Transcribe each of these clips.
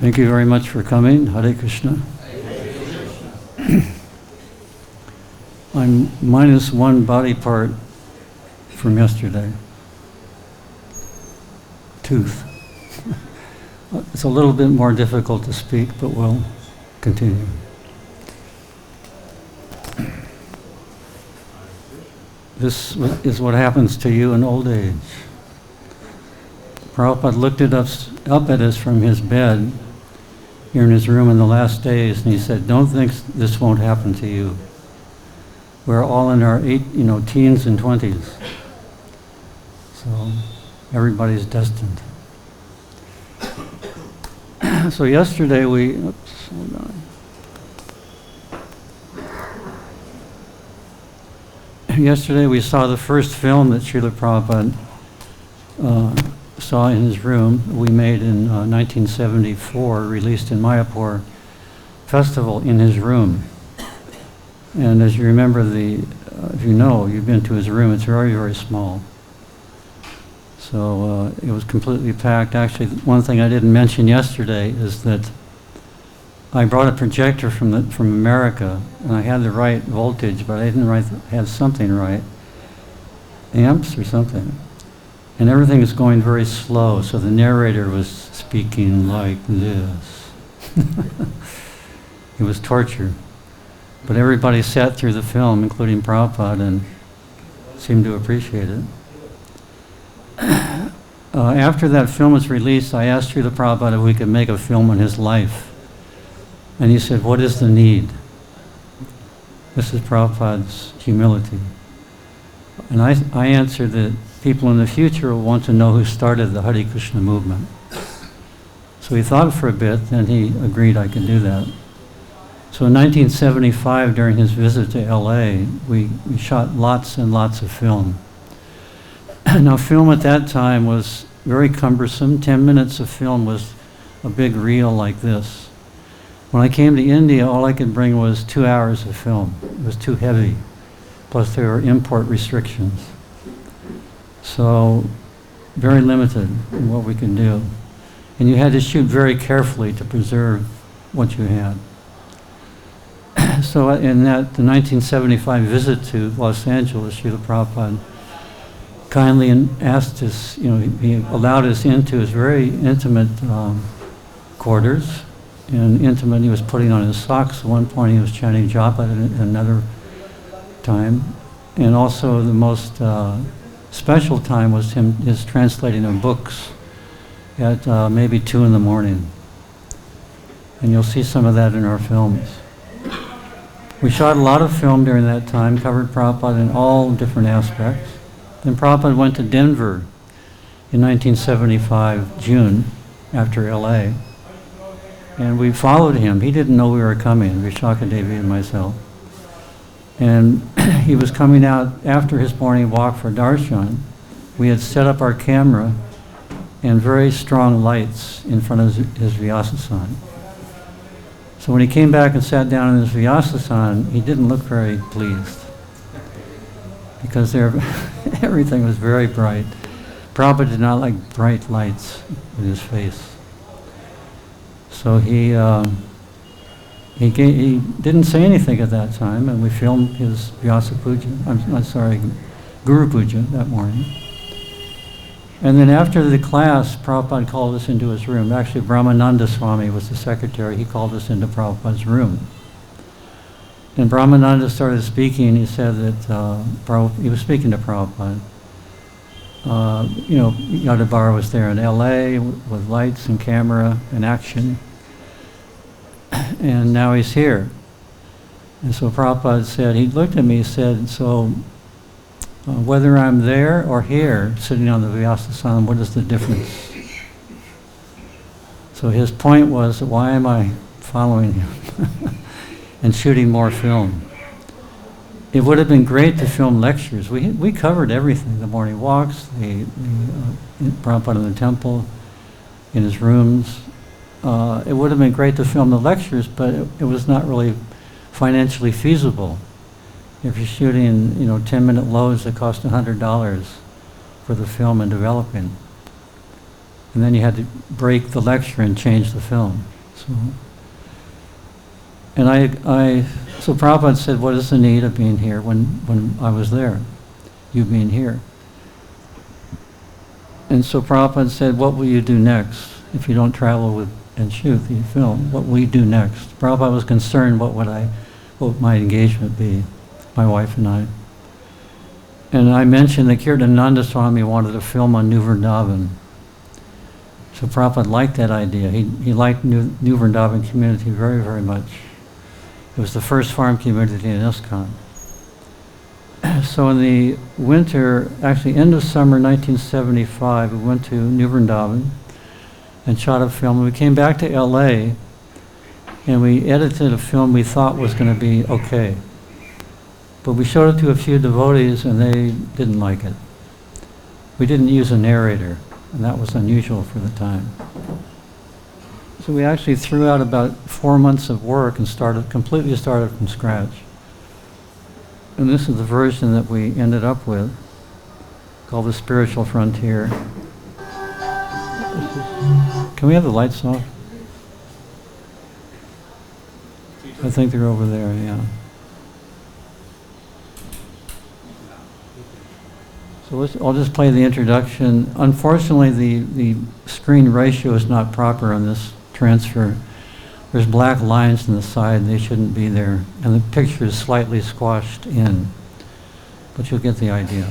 Thank you very much for coming. Hare Krishna. I'm minus one body part from yesterday. Tooth. It's a little bit more difficult to speak, but we'll continue. This is what happens to you in old age. Prabhupada looked up at us from his bed here in his room in the last days, and he said, "Don't think this won't happen to you. We're all in our teens and 20s. So everybody's destined." So yesterday hold on. Yesterday we saw the first film that Srila Prabhupada saw in his room. We made in 1974, released in Mayapur Festival in his room. And as you remember, if you know, you've been to his room, it's very, very small. So it was completely packed. Actually, one thing I didn't mention yesterday is that I brought a projector from America, and I had the right voltage, but I didn't have something right, amps or something. And everything is going very slow, so the narrator was speaking like this. It was torture. But everybody sat through the film, including Prabhupada, and seemed to appreciate it. After that film was released, I asked Srila Prabhupada if we could make a film on his life. And he said, "What is the need?" This is Prabhupada's humility. And I answered that people in the future will want to know who started the Hare Krishna movement. So he thought for a bit, then he agreed I could do that. So in 1975, during his visit to LA, we shot lots and lots of film. Now, film at that time was very cumbersome. 10 minutes of film was a big reel like this. When I came to India, all I could bring was 2 hours of film. It was too heavy. Plus there were import restrictions. So very limited in what we can do. And you had to shoot very carefully to preserve what you had. So in the 1975 visit to Los Angeles, Srila Prabhupada kindly asked us, he allowed us into his very intimate quarters. And intimate, he was putting on his socks. At one point he was chanting japa, at another time. And also the most special time was his translating of books at maybe 2 in the morning. And you'll see some of that in our films. We shot a lot of film during that time, covered Prabhupada in all different aspects. Then Prabhupada went to Denver in 1975, June, after LA. And we followed him. He didn't know we were coming, Vishaka Devi and myself. And he was coming out after his morning walk for darshan. We had set up our camera and very strong lights in front of his Vyasasana. So when he came back and sat down in his Vyasasana, he didn't look very pleased because everything was very bright. Prabhupada did not like bright lights in his face. So he didn't say anything at that time, and we filmed his Vyasa Puja, Guru Puja that morning. And then after the class, Prabhupada called us into his room. Actually, Brahmananda Swami was the secretary. He called us into Prabhupada's room. And Brahmananda started speaking. He said that he was speaking to Prabhupada. Yadubara was there in LA with lights and camera and action. And now he's here. And so Prabhupada said, he looked at me and said, "So whether I'm there or here, sitting on the Vyasasana, what is the difference?" So his point was, why am I following him and shooting more film? It would have been great to film lectures. We covered everything, the morning walks, the Prabhupada in the temple, in his rooms. It would have been great to film the lectures, but it was not really financially feasible. If you're shooting, 10-minute loads that cost $100 for the film and developing. And then you had to break the lecture and change the film. So, and so Prabhupada said, what is the need of being here when I was there? You being here. And so Prabhupada said, what will you do next if you don't travel with and shoot the film? What will you do next? Prabhupada was concerned what would my engagement be, my wife and I. And I mentioned that Kirtananda Swami wanted to film on New Vrindavan. So Prabhupada liked that idea. He liked New Vrindavan community very, very much. It was the first farm community in ISKCON. So in the winter, actually end of summer 1975, we went to New Vrindavan and shot a film. And we came back to LA and we edited a film we thought was going to be okay. But we showed it to a few devotees and they didn't like it. We didn't use a narrator, and that was unusual for the time. So we actually threw out about 4 months of work and completely started from scratch. And this is the version that we ended up with, called The Spiritual Frontier. Can we have the lights off? I think they're over there, yeah. So I'll just play the introduction. Unfortunately, the screen ratio is not proper on this transfer. There's black lines on the side, they shouldn't be there. And the picture is slightly squashed in. But you'll get the idea.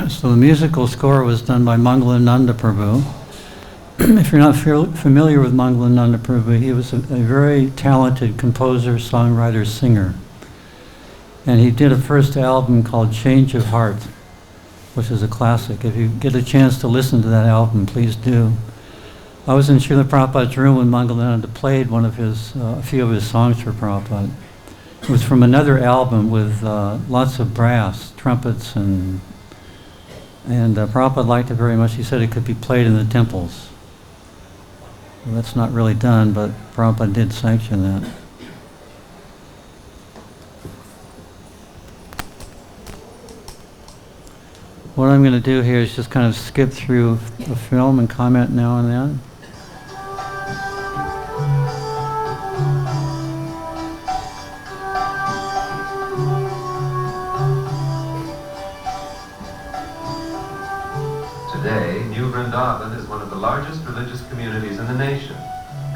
So the musical score was done by Mangalananda Prabhu. If you're not familiar with Mangalananda Prabhu, he was a very talented composer, songwriter, singer. And he did a first album called Change of Heart, which is a classic. If you get a chance to listen to that album, please do. I was in Srila Prabhupada's room when Mangalananda played a few of his songs for Prabhupada. It was from another album with lots of brass, trumpets, and Prabhupada liked it very much. He said it could be played in the temples. Well, that's not really done, but Prabhupada did sanction that. What I'm going to do here is just kind of skip through the film and comment now and then. Today, New Vrindavan is one of the largest religious communities in the nation,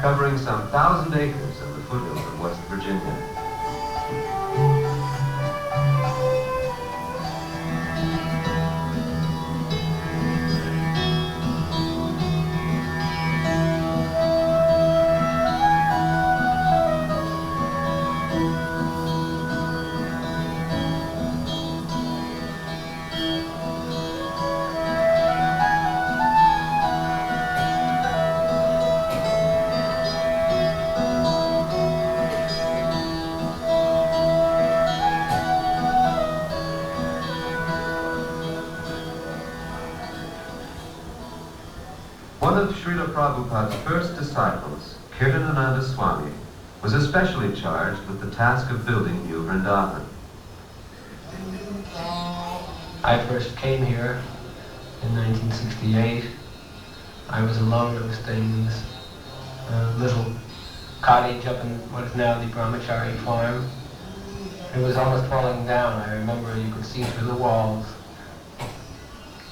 covering some 1,000 acres in the foothills of West Virginia. One of Srila Prabhupada's first disciples, Kirtananda Swami, was especially charged with the task of building New Vrindavan. I first came here in 1968. I was alone. I was staying in this little cottage up in what is now the Brahmachari farm. It was almost falling down. I remember you could see through the walls.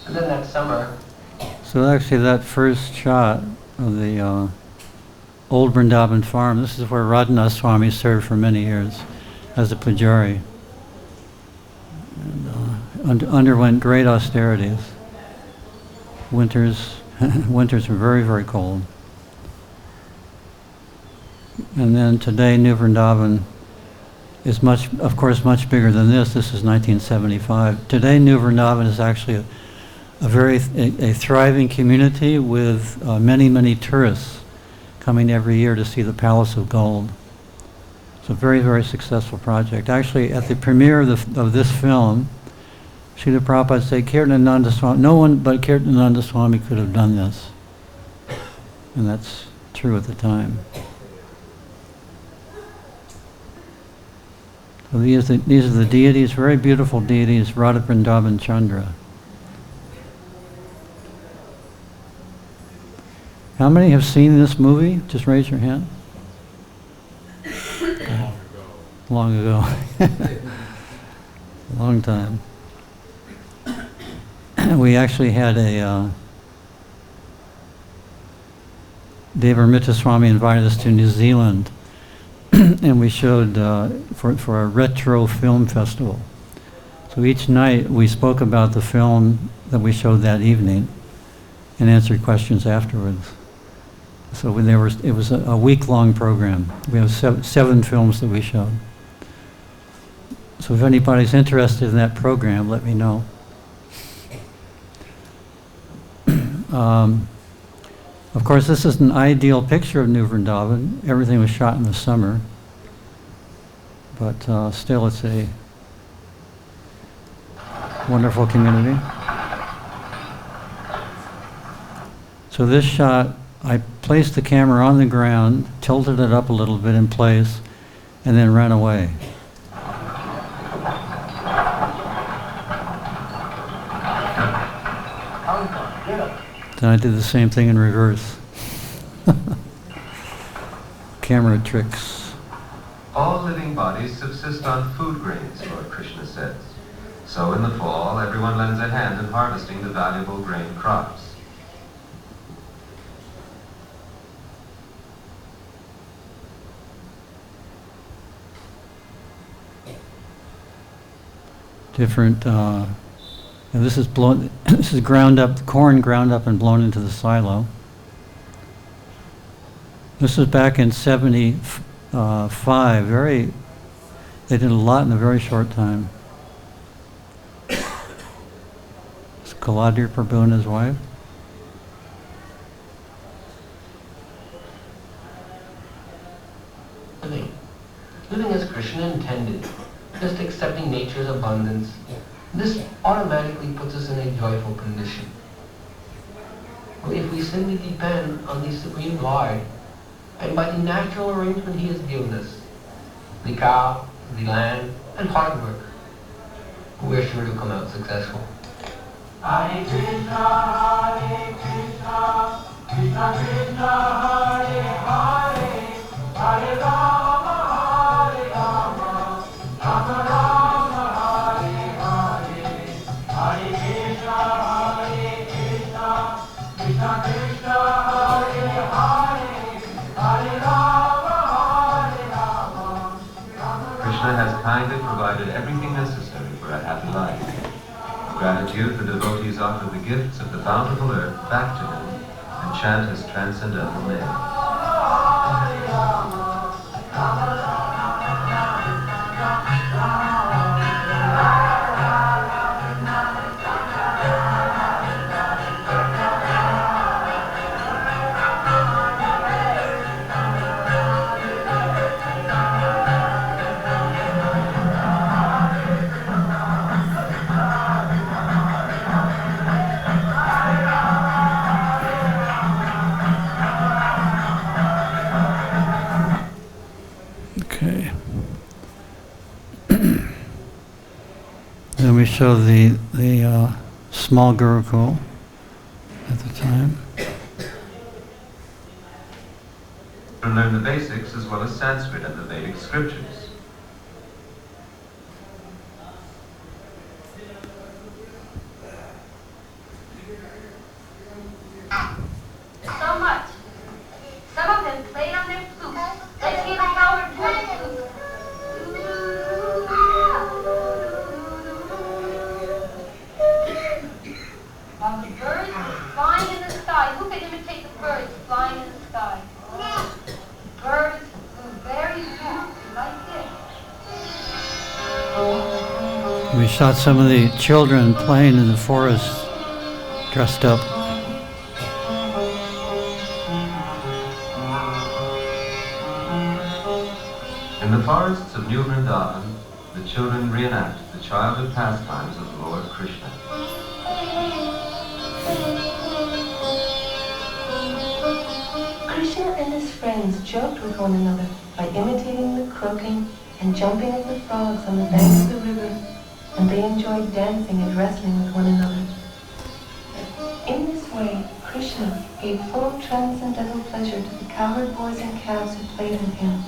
And then that summer, So actually that first shot of the old Vrindavan farm, this is where Radhanath Swami served for many years as a pujari. And, underwent great austerities. Winters were very, very cold. And then today New Vrindavan is of course much bigger than this. This is 1975. Today New Vrindavan is actually a thriving community with many tourists coming every year to see the Palace of Gold. It's a very successful project. Actually, at the premiere of this film, Srila Prabhupada said, Kirtanananda Swami, no one but Kirtanananda Swami could have done this. And that's true at the time. So these are the deities, very beautiful deities, Radha Vrindavan Chandra. How many have seen this movie? Just raise your hand. Long ago. Long time. We actually had a Devaramita Swami invited us to New Zealand, and we showed for a retro film festival. So each night we spoke about the film that we showed that evening and answered questions afterwards. So when it was a week-long program. We have seven films that we showed. So if anybody's interested in that program, let me know. Of course, this is an ideal picture of New Vrindavan. Everything was shot in the summer. But still, it's a wonderful community. So this shot, I placed the camera on the ground, tilted it up a little bit in place, and then ran away. Then I did the same thing in reverse. Camera tricks. All living bodies subsist on food grains, Lord Krishna says. So in the fall, everyone lends a hand in harvesting the valuable grain crops. Different, and this is blown. This is ground up, corn ground up and blown into the silo. This was back in '75. They did a lot in a very short time. It's Kaladir Prabhu and his wife. Living as Krishna intended, just accepting nature's abundance, this automatically puts us in a joyful condition. Well, if we simply depend on the Supreme Lord, and by the natural arrangement He has given us, the cow, the land, and hard work, we're sure to come out successful. Hare Krishna, Krishna Krishna, Hare Hare, Hare Rama, Hare Rama, Rama Rama, Hare Hare, Hare Krishna, Krishna Krishna, Hare Hare, Hare Rama, Hare Rama, Krishna has kindly provided everything necessary for a happy life. In gratitude, the devotees offer the gifts of the bountiful earth back to him and chant his transcendental name. Okay. Then we show the small Gurukul at the time. To learn the basics as well as Sanskrit and the Vedic scriptures. So much. Some of them played on their flutes. They gave power to their flutes. While the birds were flying in the sky, who could imitate the birds flying in the sky? Birds flew very softly like this. We shot some of the children playing in the forest dressed up. In the forests of New Vrindavan, the children reenact the childhood pastimes of Lord Krishna. Krishna and his friends joked with one another by imitating the croaking and jumping of the frogs on the banks of the river, and they enjoyed dancing and wrestling with one another. In this way, Krishna gave full transcendental pleasure to the cowherd boys and calves who played with him.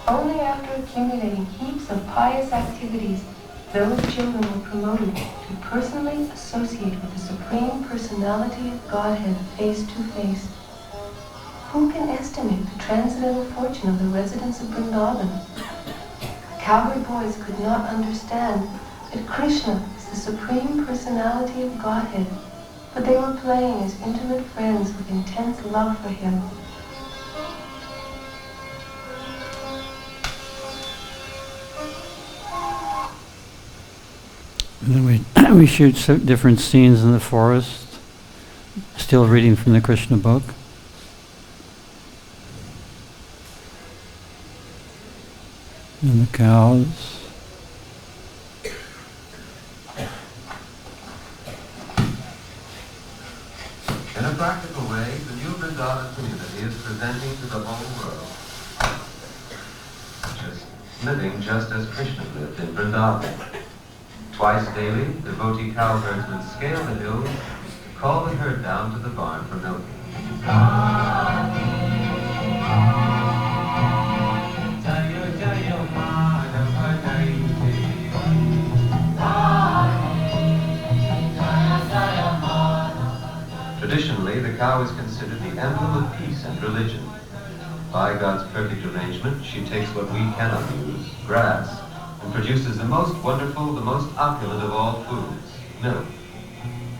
Only after accumulating heaps of pious activities, those children were promoted to personally associate with the Supreme Personality of Godhead face to face. Who can estimate the transcendental fortune of the residents of Vrindavan? The cowherd boys could not understand that Krishna is the Supreme Personality of Godhead, but they were playing as intimate friends with intense love for him. And then we shoot different scenes in the forest, still reading from the Krishna book. And the cows. In a practical way, the New Vrindavan community is presenting to the whole world living just as Krishna lived in Vrindavan. Twice daily, devotee cow herdsmen scale the hills to call the herd down to the barn for milking. Traditionally, the cow is considered the emblem of peace and religion. By God's perfect arrangement, she takes what we cannot use, grass, and produces the most wonderful, the most opulent of all foods, milk.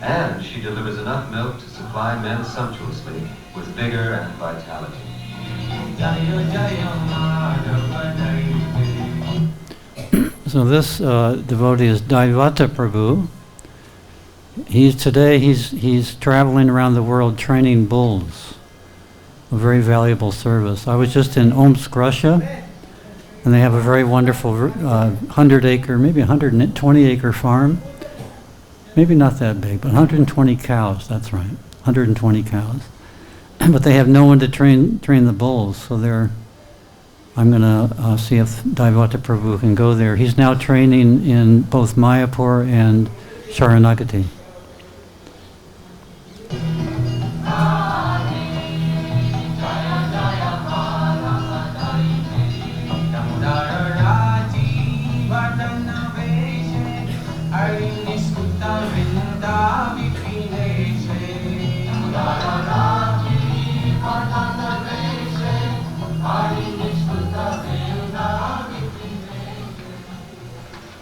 And she delivers enough milk to supply men sumptuously with vigor and vitality. So this devotee is Daivata Prabhu. He's traveling around the world training bulls. A very valuable service. I was just in Omsk, Russia, and they have a very wonderful 100-acre, maybe 120-acre farm. Maybe not that big, but 120 cows, that's right, 120 cows. But they have no one to train the bulls, so I'm going to see if Daivata Prabhu can go there. He's now training in both Mayapur and Sharanagati.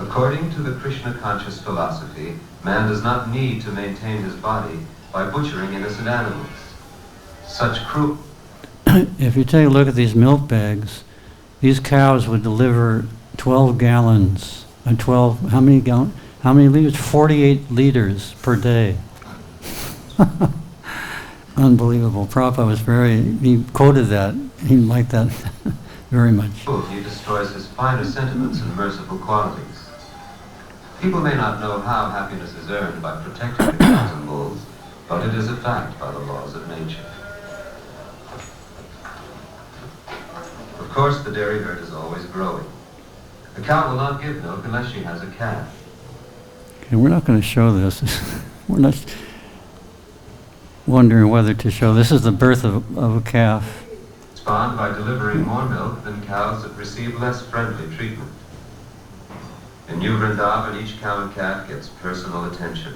According to the Krishna conscious philosophy, man does not need to maintain his body by butchering innocent animals. Such cruel... If you take a look at these milk bags, these cows would deliver 12 gallons, and how many liters? 48 liters per day. Unbelievable. Prabhupada he quoted that. He liked that very much. He destroys his finer sentiments and merciful qualities. People may not know how happiness is earned by protecting the cows and bulls, but it is a fact by the laws of nature. Of course, the dairy herd is always growing. A cow will not give milk unless she has a calf. Okay, we're not going to show this. We're not wondering whether to show. This is the birth of a calf. Spawned by delivering more milk than cows that receive less friendly treatment. In New Vrindavan, each cow and calf gets personal attention.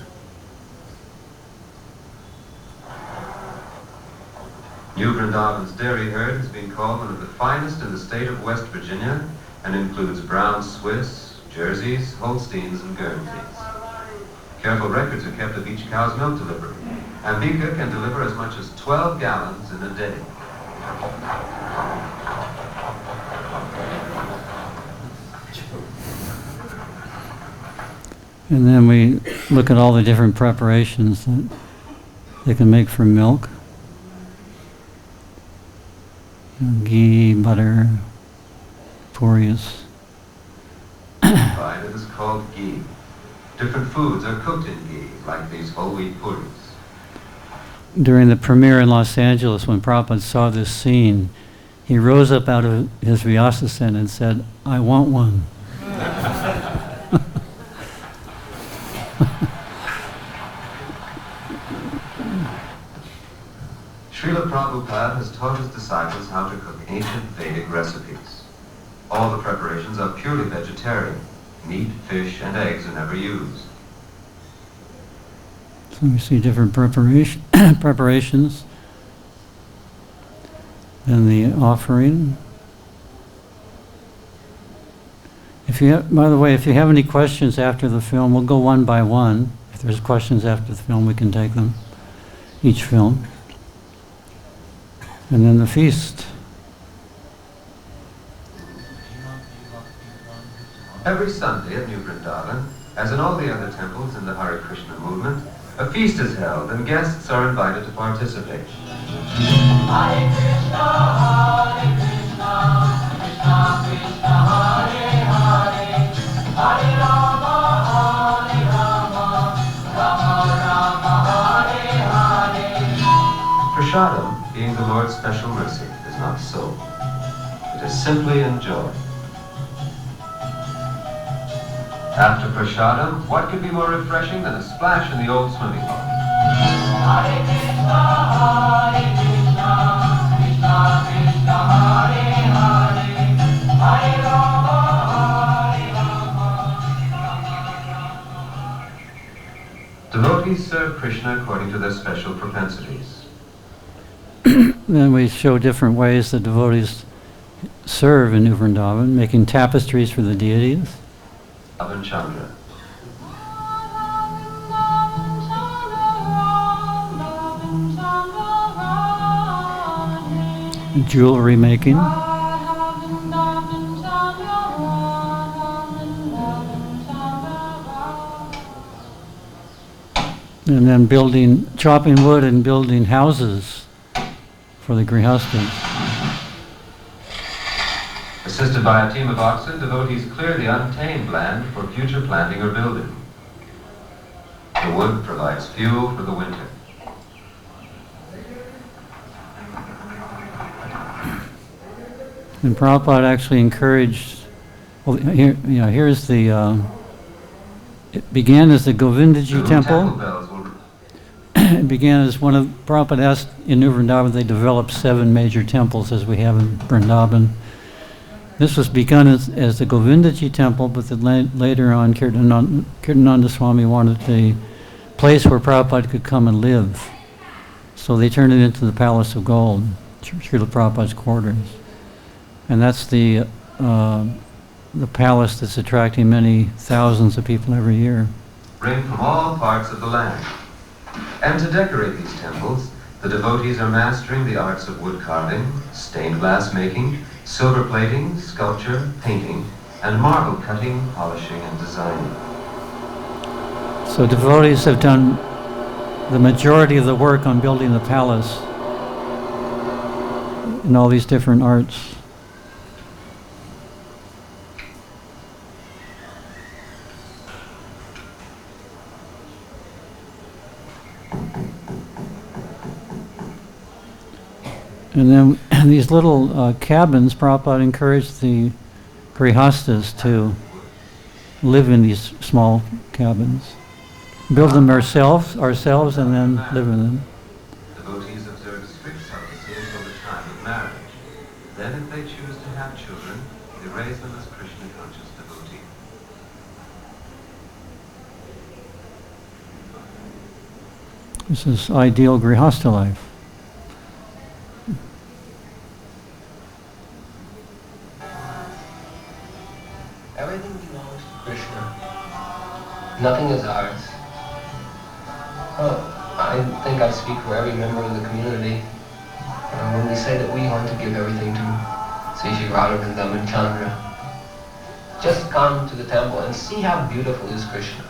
New Vrindavan's dairy herd has been called one of the finest in the state of West Virginia and includes brown Swiss, Jerseys, Holsteins, and Guernseys. Careful records are kept of each cow's milk delivery. Ambika can deliver as much as 12 gallons in a day. And then we look at all the different preparations that they can make from milk. Ghee, butter, puris. It is called ghee. Different foods are cooked in ghee, like these whole wheat puris. During the premiere in Los Angeles, when Prabhupada saw this scene, he rose up out of his Vyasasana and said, "I want one." Srila Prabhupada has taught his disciples how to cook ancient Vedic recipes. All the preparations are purely vegetarian. Meat, fish, and eggs are never used. So we see different preparations. Then the offering. By the way, if you have any questions after the film, we'll go one by one. If there's questions after the film, we can take them, each film. And then the feast. Every Sunday at New Vrindavan, as in all the other temples in the Hare Krishna movement, a feast is held and guests are invited to participate. Hare Krishna, Krishna Krishna, Hare Hare, Hare Rama, Rama Rama, Hare Hare. Prasadam, being the Lord's special mercy, is not so. It is simply enjoyed. After prasadam, what could be more refreshing than a splash in the old swimming pool? Hare Krishna, Krishna Krishna, Hare Hare, Hare Rama, Devotees serve Krishna according to their special propensities. Then we show different ways that devotees serve in New Vrindavan, making tapestries for the deities. Avan Chandra. Jewelry making. And then chopping wood and building houses for the grihastas. Assisted by a team of oxen, devotees clear the untamed land for future planting or building. The wood provides fuel for the winter. And Prabhupada actually encouraged, here's the, it began as the Govindaji temple. Bells will It began as Prabhupada asked in New Vrindavan, they developed 7 major temples as we have in Vrindavan. This was begun as the Govindaji temple, but then later on Kirtananda Swami wanted a place where Prabhupada could come and live. So they turned it into the Palace of Gold, Srila Prabhupada's quarters. And that's the palace that's attracting many thousands of people every year. bring from all parts of the land. And to decorate these temples, the devotees are mastering the arts of wood carving, stained glass making, silver plating, sculpture, painting, and marble cutting, polishing, and designing. So devotees have done the majority of the work on building the palace in all these different arts. And then these little cabins, Prabhupada encouraged the grihastas to live in these small cabins. Build them ourselves, and then live in them. Devotees observe strict celibacy until the time of marriage. Then, if they choose to have children, they raise them as Krishna-conscious devotees. This is ideal grihasta life. Everything belongs to Krishna. Nothing is ours. I think I speak for every member of the community when we say that we want to give everything to Sri Radha Vrindavan Chandra. Just come to the temple and see how beautiful is Krishna.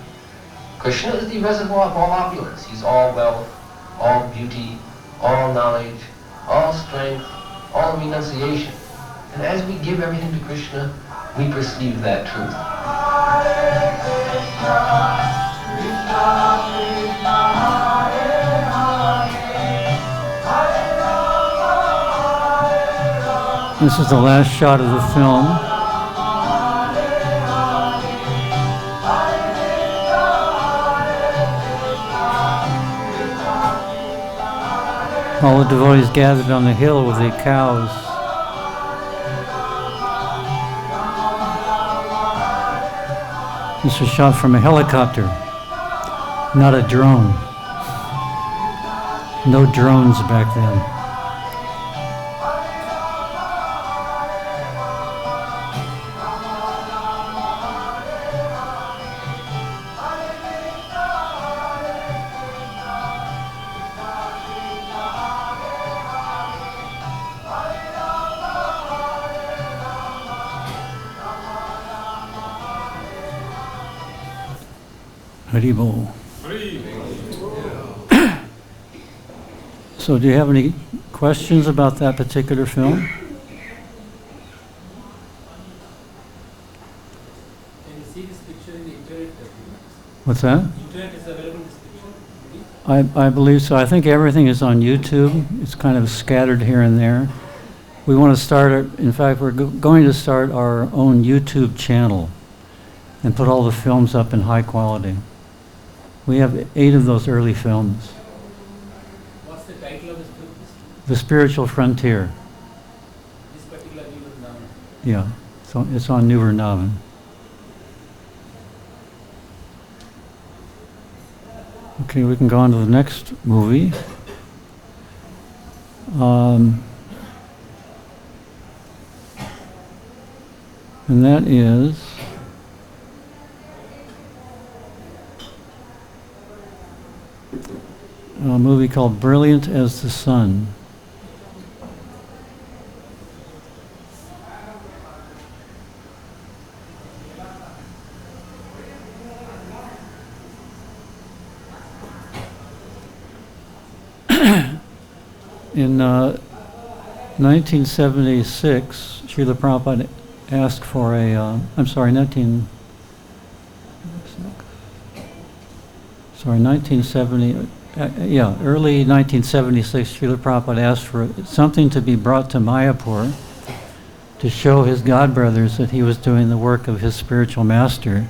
Krishna is the reservoir of all opulence. He's all wealth, all beauty, all knowledge, all strength, all renunciation. And as we give everything to Krishna, we perceive that truth. Hare Krishna, Krishna Krishna, Hare Hare, Hare Rama, Hare Rama. This is the last shot of the film. All the devotees gathered on the hill with the cows. This was shot from a helicopter, not a drone. No drones back then. Haribol. So do you have any questions about that particular film? Can you see this picture in the internet? What's that? Internet is available in this picture? I believe so. I think everything is on YouTube. It's kind of scattered here and there. We want to start, in fact, we're going to start our own YouTube channel and put all the films up in high quality. We have 8 of those early films. What's the title of this film? The Spiritual Frontier. This particular Vrindavan. Yeah, so it's on New Vrindavan. Okay, we can go on to the next movie. And that is a movie called Brilliant as the Sun. In 1976, Srila Prabhupada asked for a, sorry, 1970, early 1976, Srila Prabhupada asked for something to be brought to Mayapur to show his godbrothers that he was doing the work of his spiritual master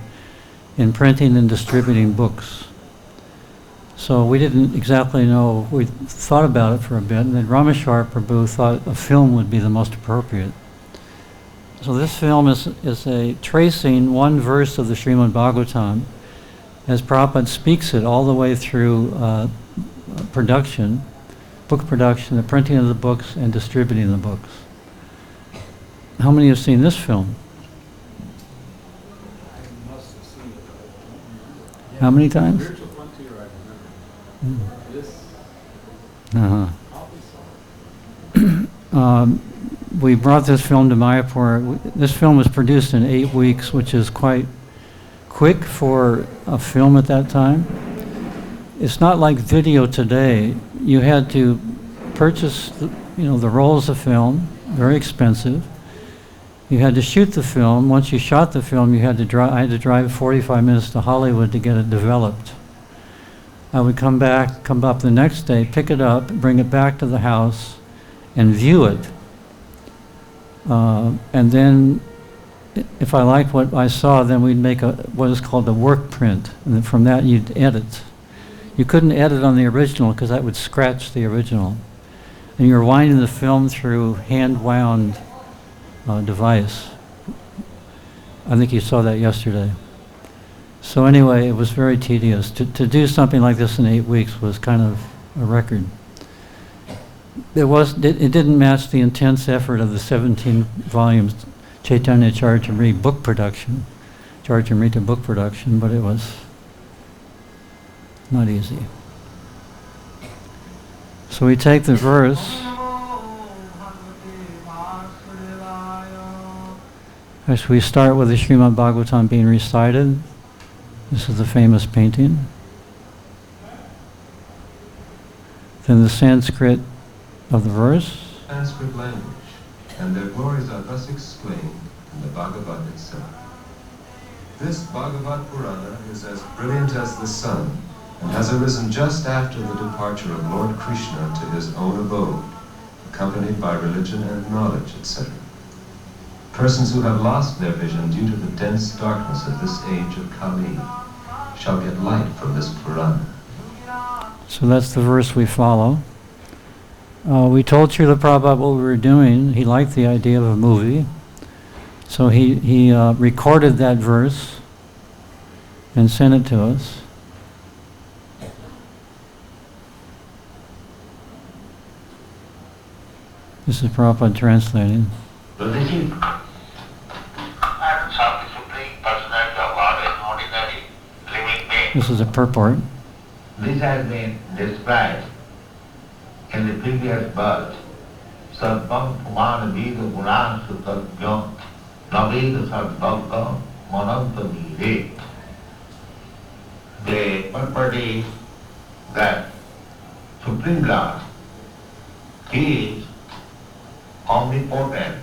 in printing and distributing books. So we didn't exactly know, we thought about it for a bit, and then Rameshwar Prabhu thought a film would be the most appropriate. So this film is a tracing one verse of the Srimad Bhagavatam as Prabhupada speaks it all the way through production, book production, the printing of the books, and distributing the books. How many have seen this film? How many times? We brought this film to Mayapur. This film was produced in 8 weeks, which is quite quick for a film at that time. It's not like video today. You had to purchase the rolls of film, very expensive. You had to shoot the film. Once you shot the film, I had to drive 45 minutes to Hollywood to get it developed. I would come up the next day, pick it up, bring it back to the house, and view it. And then, if I liked what I saw, then we'd make what is called a work print. And then from that, you'd edit. You couldn't edit on the original because that would scratch the original. And you were winding the film through hand-wound device. I think you saw that yesterday. So anyway, it was very tedious. To do something like this in 8 weeks was kind of a record. It didn't match the intense effort of the 17 volumes Chaitanya Charitamrita book production, Charitamrita book production, but it was not easy. So we take the verse. As we start with the Srimad Bhagavatam being recited. This is the famous painting. than the Sanskrit of the verse. Sanskrit language, and their glories are thus explained in the Bhagavad itself. This Bhagavad Purana is as brilliant as the sun, and has arisen just after the departure of Lord Krishna to his own abode, accompanied by religion and knowledge, etc. Persons who have lost their vision due to the dense darkness of this age of Kali shall get light from this Purana. So that's the verse we follow. We told Srila Prabhupada what we were doing. He liked the idea of a movie. So he recorded that verse and sent it to us. This is Prabhupada translating. This is a purport. This has been described in the previous verse. Sarvam Pumana Vida Puran Sutatjam Naveda Sarvaka Manantavire. The purport is that Supreme Lord, He is omnipotent,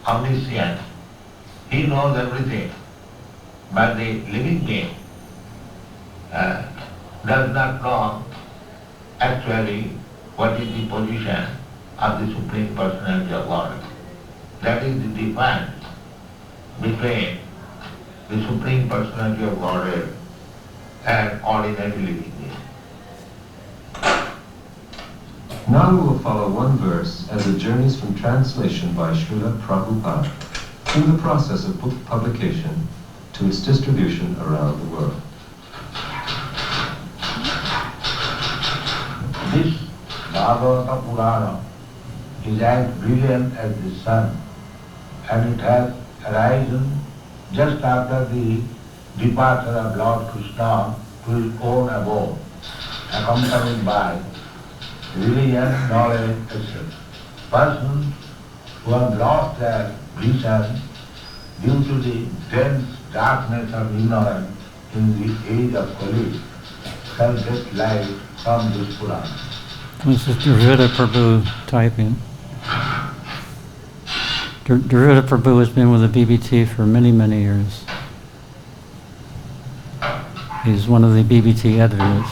omniscient. He knows everything. But the living being does not know actually what is the position of the Supreme Personality of Godhead. That is the difference between the Supreme Personality of Godhead and ordinary living being. Now we will follow one verse as it journeys from translation by Srila Prabhupada through the process of book publication to its distribution around the world. This Bhagavata Purana is as brilliant as the sun, and it has arisen just after the departure of Lord Krishna to his own abode, accompanied by religion, knowledge, etc. Persons who have lost their vision due to the dense darkness of ignorance in the age of Kali shall get light from this Purana. This is Dravida Prabhu typing. Dravida Prabhu has been with the BBT for many, many years. He's one of the BBT editors.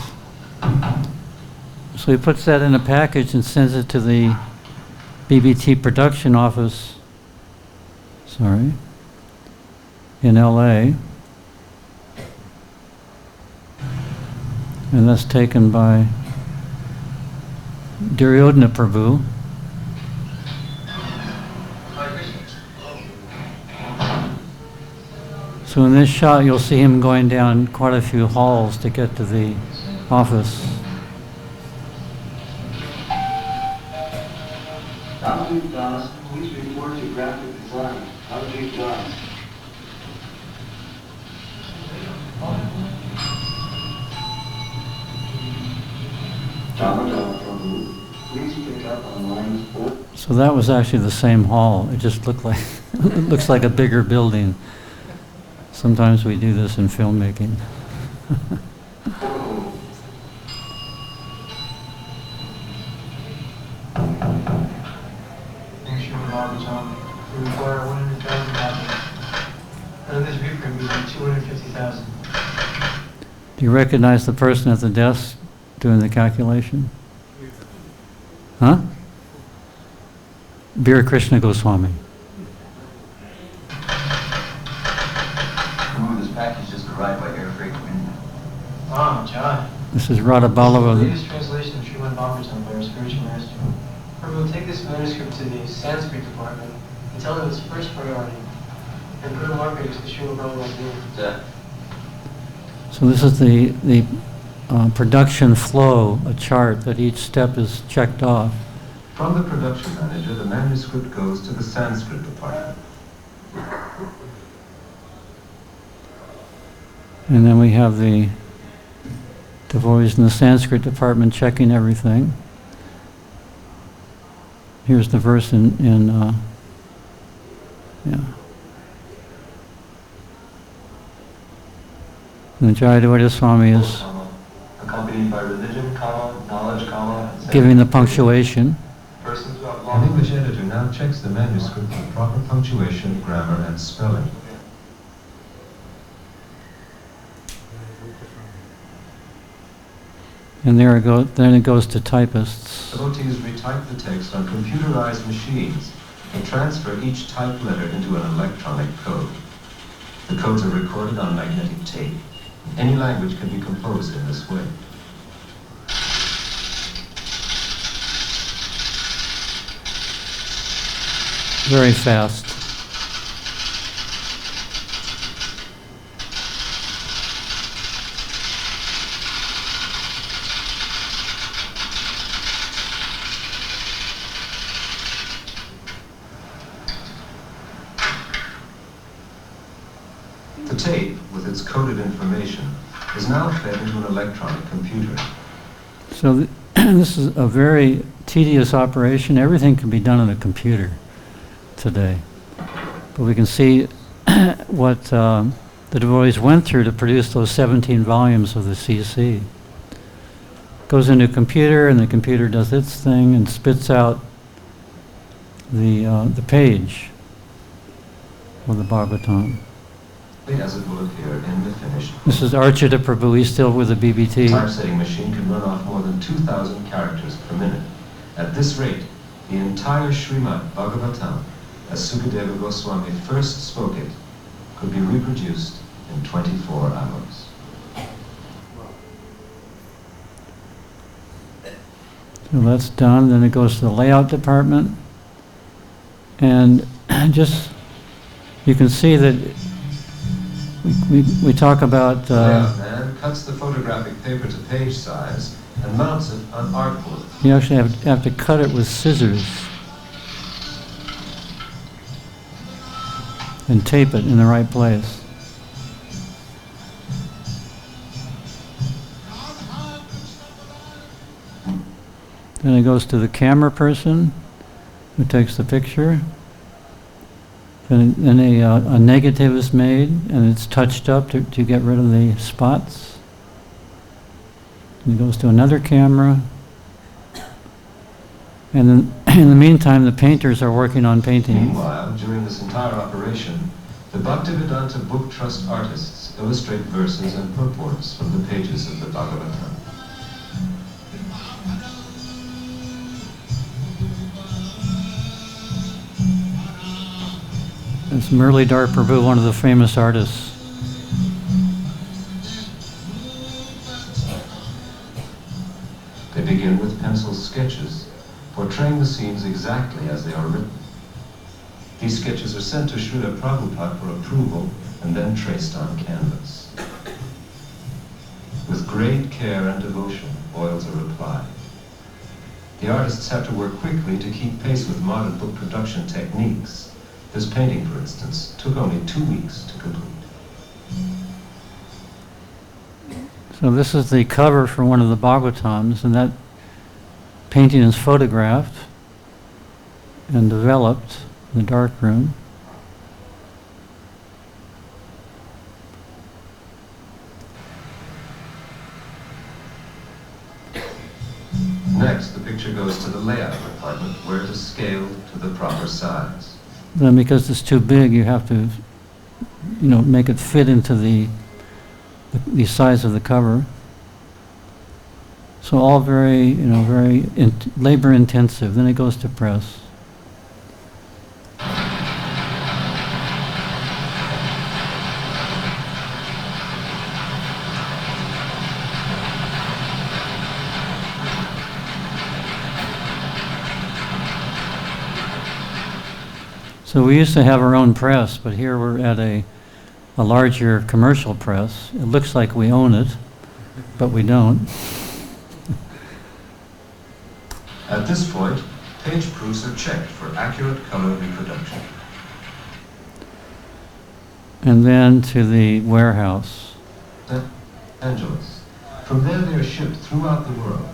So he puts that in a package and sends it to the BBT production office, in LA. And that's taken by Duryodhana Prabhu. So in this shot you'll see him going down quite a few halls to get to the office. Abhijit Das, please report to graphic design. Abhijit Das. Please pick up on lines 4. So that was actually the same hall. It just looked like it looks like a bigger building. Sometimes we do this in filmmaking. We require 100,000 copies. And this reprint would be 250,000. Do you recognize the person at the desk doing the calculation? Huh? Krishna Goswami. This package just arrived by air freight from India. Oh, John. This is Radha This is the Balava. latest translation of Srimad Bhagavatam by our spiritual master. We will take this manuscript to the Sanskrit department and tell them it's first priority, and put a marker next to Srimad Bhagavatam's name. So this is the production flow, a chart that each step is checked off. From the production manager, the manuscript goes to the Sanskrit department. And then we have the devotees in the Sanskrit department checking everything. Here's the verse in And the Jayadevata Swami is Accompanied by religion, knowledge, etc. giving the punctuation. An English editor now checks the manuscript for proper punctuation, grammar, and spelling. And there it goes. Then it goes to typists. Devotees retype the text on computerized machines and transfer each typed letter into an electronic code. The codes are recorded on magnetic tape. Any language can be composed in this way. Very fast. The tape, with its coded information, is now fed into an electronic computer. So this is a very tedious operation. Everything can be done on a computer today. But we can see what the devotees went through to produce those 17 volumes of the CC. Goes into a computer, and the computer does its thing and spits out the page of the Bhagavatam. As it will appear in the finished. This is Archita Prabhu. He's still with the BBT. The typesetting machine can run off more than 2,000 characters per minute. At this rate, the entire Srimad Bhagavatam, as Sukadeva Goswami first spoke it, could be reproduced in 24 hours. So that's done. Then it goes to the layout department. And just, you can see that we talk about... The layout man cuts the photographic paper to page size and mounts it on artboard. You actually have to cut it with scissors and tape it in the right place. Then it goes to the camera person who takes the picture. Then a negative is made and it's touched up to get rid of the spots. And it goes to another camera. And then in the meantime, the painters are working on paintings. Meanwhile, during this entire operation, the Bhaktivedanta Book Trust artists illustrate verses and purports from the pages of the Bhagavatam. It's Muralidhar Prabhu, one of the famous artists. They begin with pencil sketches, portraying the scenes exactly as they are written. These sketches are sent to Srila Prabhupada for approval and then traced on canvas. With great care and devotion, boils a reply. The artists have to work quickly to keep pace with modern book production techniques. This painting, for instance, took only 2 weeks to complete. So this is the cover for one of the Bhagavatams, and that painting is photographed and developed in the darkroom. Next, the picture goes to the layout department, where it is scaled to the proper size. Then because it's too big, you have to, make it fit into the size of the cover. So all very, very labor intensive. Then it goes to press. So we used to have our own press, but here we're at a larger commercial press. It looks like we own it, but we don't. At this point, page proofs are checked for accurate color reproduction. And then to the warehouse. Angeles. From there they are shipped throughout the world.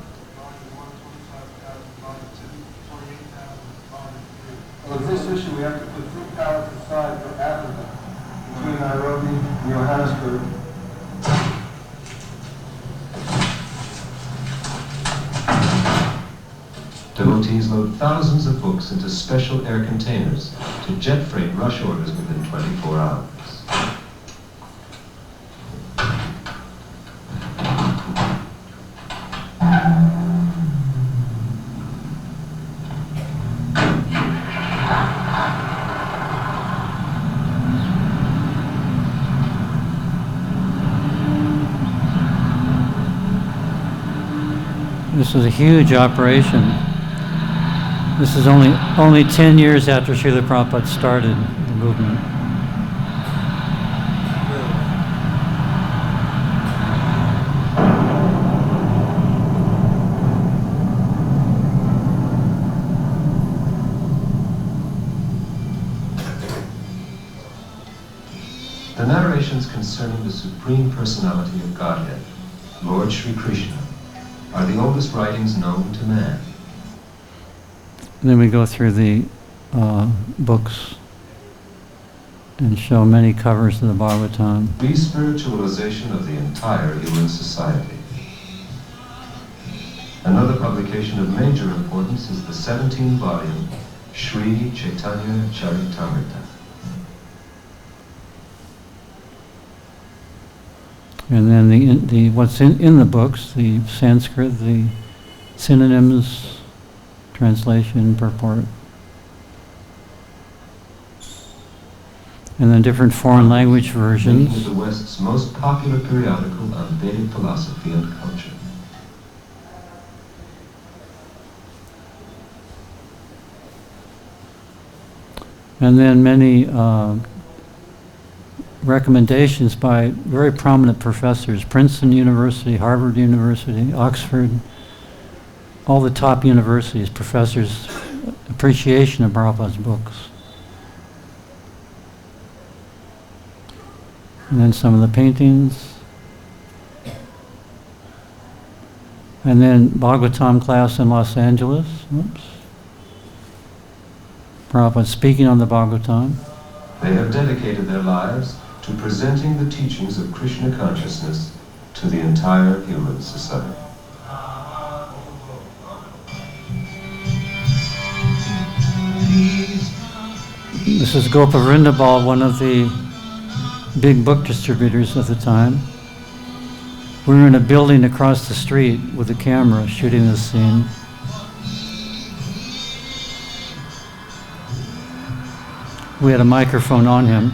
With this issue, we have to put 3 pallets aside for Africa, between Nairobi and Johannesburg. devotees load thousands of books into special air containers to jet freight rush orders within 24 hours. This was a huge operation. This is only 10 years after Srila Prabhupada started the movement. The narrations concerning the Supreme Personality of Godhead, Lord Sri Krishna, are the oldest writings known to man. And then we go through the books and show many covers of the Bhagavatam. Re-spiritualization of the entire human society. Another publication of major importance is the 17-volume Sri Chaitanya Charitamrita. And then the what's in the books, the Sanskrit, the synonyms, translation, purport. And then different foreign language versions. Making it the West's most popular periodical on Vedic philosophy and culture. And then many recommendations by very prominent professors, Princeton University, Harvard University, Oxford, all the top universities, professors' appreciation of Prabhupada's books. And then some of the paintings. And then Bhagavatam class in Los Angeles. Oops. Prabhupada speaking on the Bhagavatam. They have dedicated their lives to presenting the teachings of Krishna consciousness to the entire human society. This is Gopa Vrindavan, one of the big book distributors at the time. We were in a building across the street with a camera shooting this scene. We had a microphone on him.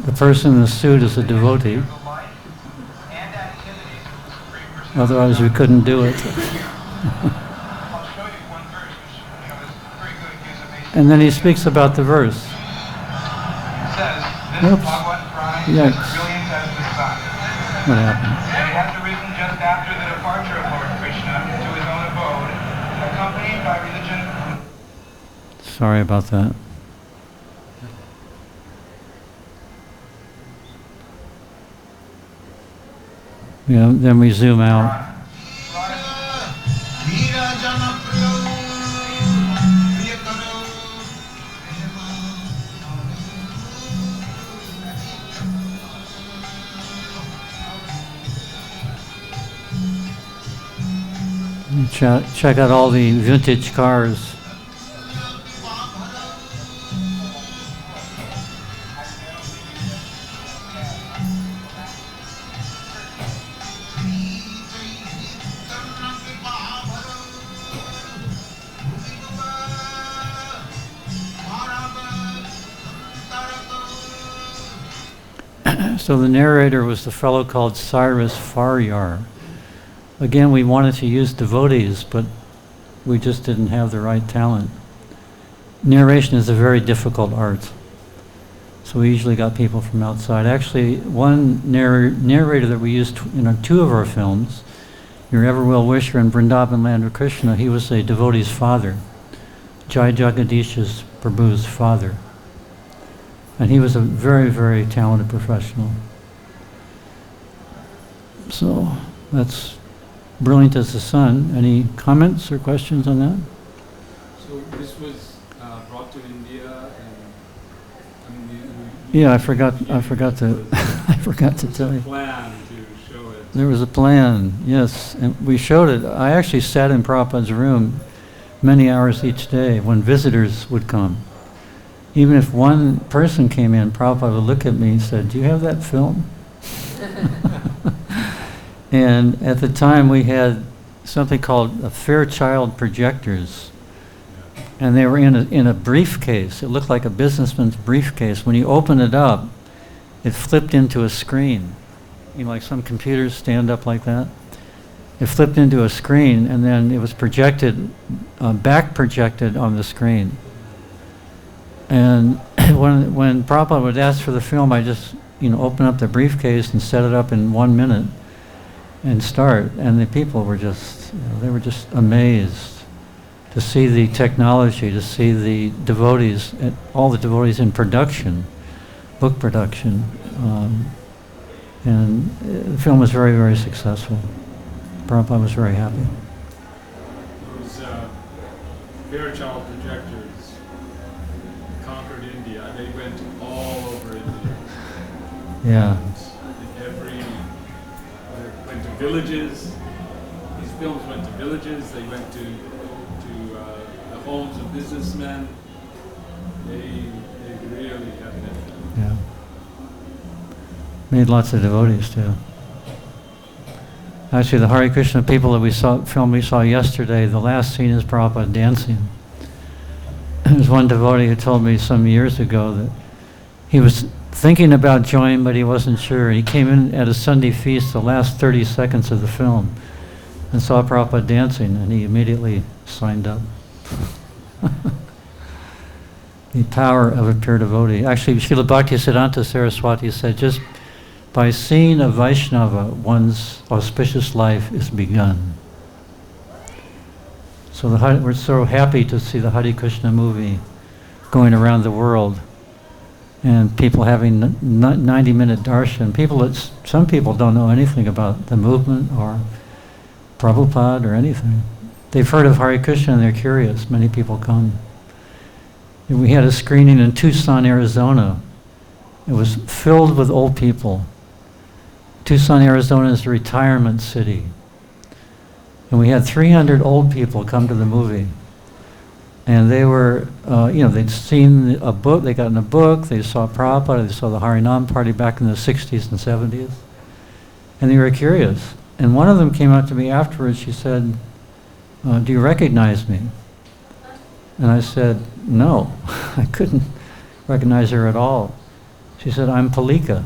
The person in the suit is a devotee. Otherwise we couldn't do it. And then he speaks about the verse. Oops. Yikes. What happened? He has arisen just after the departure of Lord Krishna to his own abode, accompanied by religion. Sorry about that. Yeah, then we zoom out. Check out all the vintage cars. So the narrator was the fellow called Cyrus Faryar. Again, we wanted to use devotees, but we just didn't have the right talent. Narration is a very difficult art. So we usually got people from outside. Actually, one narrator that we used in two of our films, Your Ever Well Wisher and Vrindavan Land of Krishna, he was a devotee's father, Jai Jagadish's Prabhu's father. And he was a very, very talented professional. So that's brilliant as the sun. Any comments or questions on that? So this was brought to India, and I mean, Yeah, I forgot to I forgot to tell you. Plan to show it. There was a plan, yes, and we showed it. I actually sat in Prabhupada's room many hours each day when visitors would come. Even if one person came in, Prabhupada would look at me and said, "Do you have that film?" And at the time we had something called Fairchild projectors, and they were in a briefcase. It looked like a businessman's briefcase. When you open it up, it flipped into a screen. You know, like some computers stand up like that. It flipped into a screen, and then it was projected, back projected on the screen. And when Prabhupada would ask for the film, I just, open up the briefcase and set it up in 1 minute and start. And the people were just, they were just amazed to see the technology, to see the devotees, all the devotees in production, book production. And the film was very, very successful. Prabhupada was very happy. Those Fairchild projectors conquered India. They went all over India. Yeah. Went to villages. These films went to villages. They went to the homes of businessmen. They really had an influence. Yeah. Made lots of devotees too. Actually, the Hare Krishna people that we saw yesterday, the last scene is Prabhupada dancing. There's one devotee who told me some years ago that he was thinking about joining, but he wasn't sure. He came in at a Sunday feast the last 30 seconds of the film and saw Prabhupada dancing, and he immediately signed up. The power of a pure devotee. Actually, Srila Bhaktisiddhanta Saraswati said, just by seeing a Vaishnava, one's auspicious life is begun. So we're so happy to see the Hare Krishna movie going around the world, and people having 90-minute darshan. Some people don't know anything about the movement or Prabhupada or anything. They've heard of Hare Krishna and they're curious. Many people come. And we had a screening in Tucson, Arizona. It was filled with old people. Tucson, Arizona is a retirement city. And we had 300 old people come to the movie. And they were, they'd seen a book, they got in a book, they saw Prabhupada, they saw the Harinam party back in the 60s and 70s. And they were curious. And one of them came up to me afterwards, she said, "Do you recognize me?" And I said, "No," I couldn't recognize her at all. She said, "I'm Palika."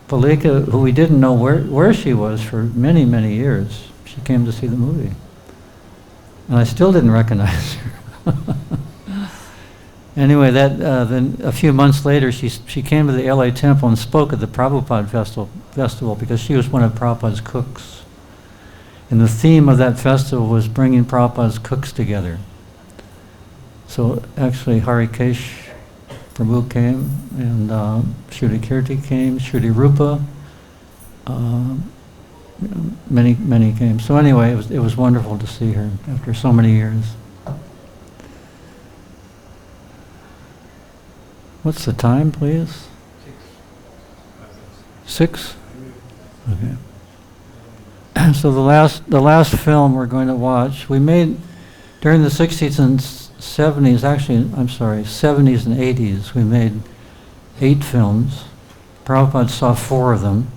Palika, who we didn't know where she was for many, many years. She came to see the movie. And I still didn't recognize her. Anyway, then a few months later, she came to the LA temple and spoke at the Prabhupada festival because she was one of Prabhupada's cooks. And the theme of that festival was bringing Prabhupada's cooks together. So actually, Harikesh Prabhu came, and Shruti Kirti came, Shruti Rupa, many came. So anyway, it was wonderful to see her after so many years. What's the time, please? 6? Okay. So the last film we're going to watch, we made during the 60s and 70s, 70s and 80s, we made 8 films. Prabhupada saw 4 of them.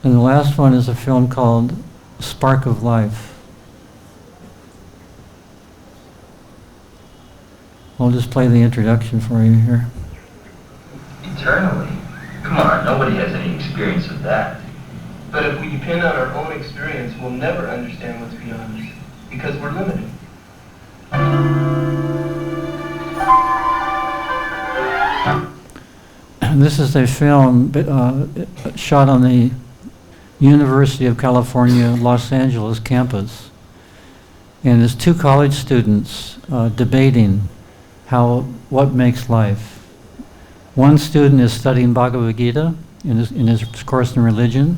And the last one is a film called Spark of Life. I'll just play the introduction for you here. Eternally? Come on, nobody has any experience of that. But if we depend on our own experience, we'll never understand what's beyond us, because we're limited. This is a film shot on the University of California, Los Angeles campus. And there's 2 college students debating what makes life. One student is studying Bhagavad-Gita in his course in religion,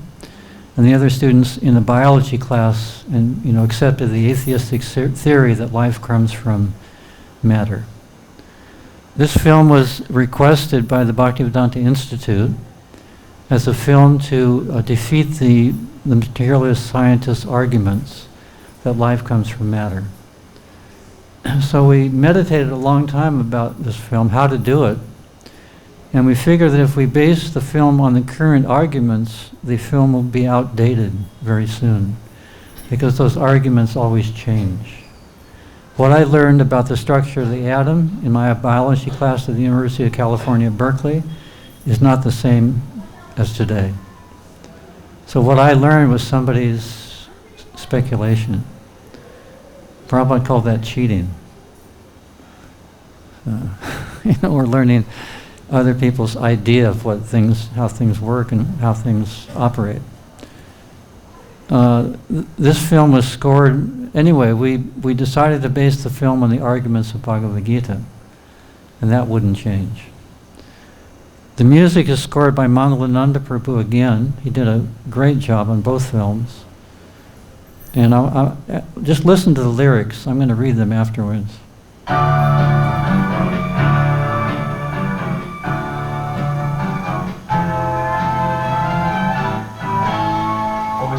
And the other students in the biology class and accepted the atheistic theory that life comes from matter. This film was requested by the Bhaktivedanta Institute as a film to defeat the materialist scientists' arguments that life comes from matter. So we meditated a long time about this film, how to do it, and we figured that if we base the film on the current arguments, the film will be outdated very soon, because those arguments always change. What I learned about the structure of the atom in my biology class at the University of California, Berkeley, is not the same as today. So what I learned was somebody's speculation. Prabhupada called that cheating. We're learning other people's idea of how things work and how things operate. This film was scored, anyway, we decided to base the film on the arguments of Bhagavad-Gita, and that wouldn't change. The music is scored by Mangalananda Prabhu again. He did a great job on both films. And I'll just listen to the lyrics. I'm going to read them afterwards. For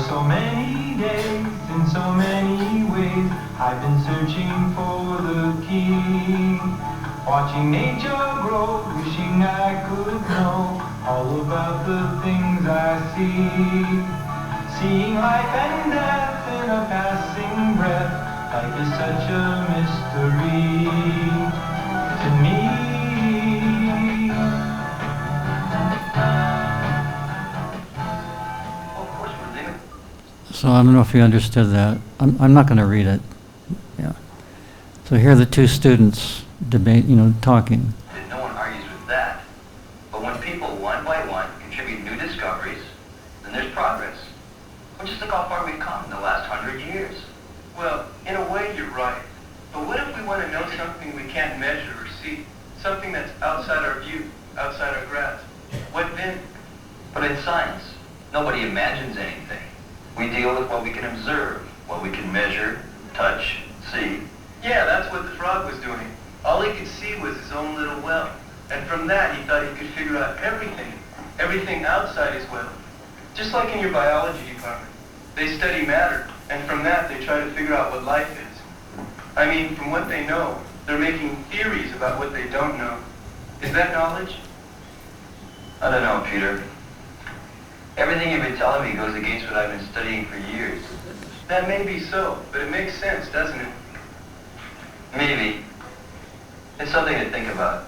so many days, in so many ways, I've been searching for the key. Watching nature grow, wishing I could know all about the things I see. Seeing life and death in a passing breath, life is such a mystery to me. So I don't know if you understood that. I'm not going to read it. Yeah. So here are the two students debate, talking. No one argues with that. But when people, one by one, contribute new discoveries, then there's progress. Well, just look how far we've come in the last 100 years. Well, in a way, you're right. But what if we want to know something we can't measure or see? Something that's outside our view, outside our grasp? What then? But in science, nobody imagines anything. We deal with what we can observe, what we can measure, touch, see. Yeah, that's what the frog was doing. All he could see was his own little well. And from that, he thought he could figure out everything outside his well. Just like in your biology department. They study matter, and from that, they try to figure out what life is. I mean, from what they know, they're making theories about what they don't know. Is that knowledge? I don't know, Peter. Everything you've been telling me goes against what I've been studying for years. That may be so, but it makes sense, doesn't it? Maybe. It's something to think about.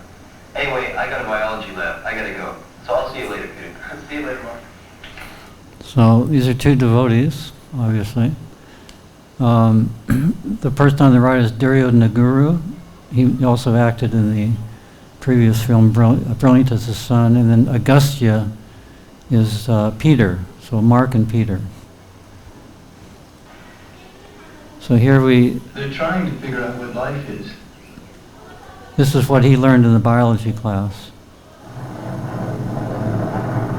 Anyway, I got a biology lab. I gotta go. So I'll see you later, Peter. See you later, Mark. So these are two devotees, obviously. The person on the right is Duryodhana Guru. He also acted in the previous film, Brilliant as the Sun. And then Agastya is Peter, so Mark and Peter. So here They're trying to figure out what life is. This is what he learned in the biology class.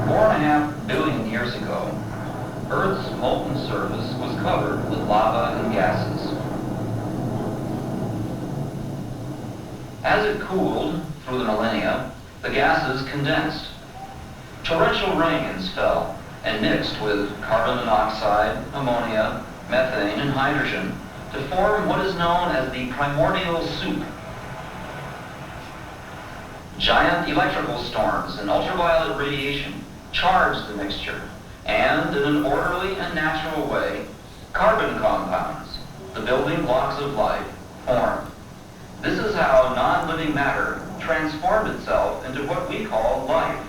4.5 billion years ago, Earth's molten surface was covered with lava and gases. As it cooled through the millennia, the gases condensed. Torrential rains fell and mixed with carbon monoxide, ammonia, methane, and hydrogen to form what is known as the primordial soup. Giant electrical storms and ultraviolet radiation charged the mixture, and in an orderly and natural way, carbon compounds, the building blocks of life, formed. This is how non-living matter transformed itself into what we call life,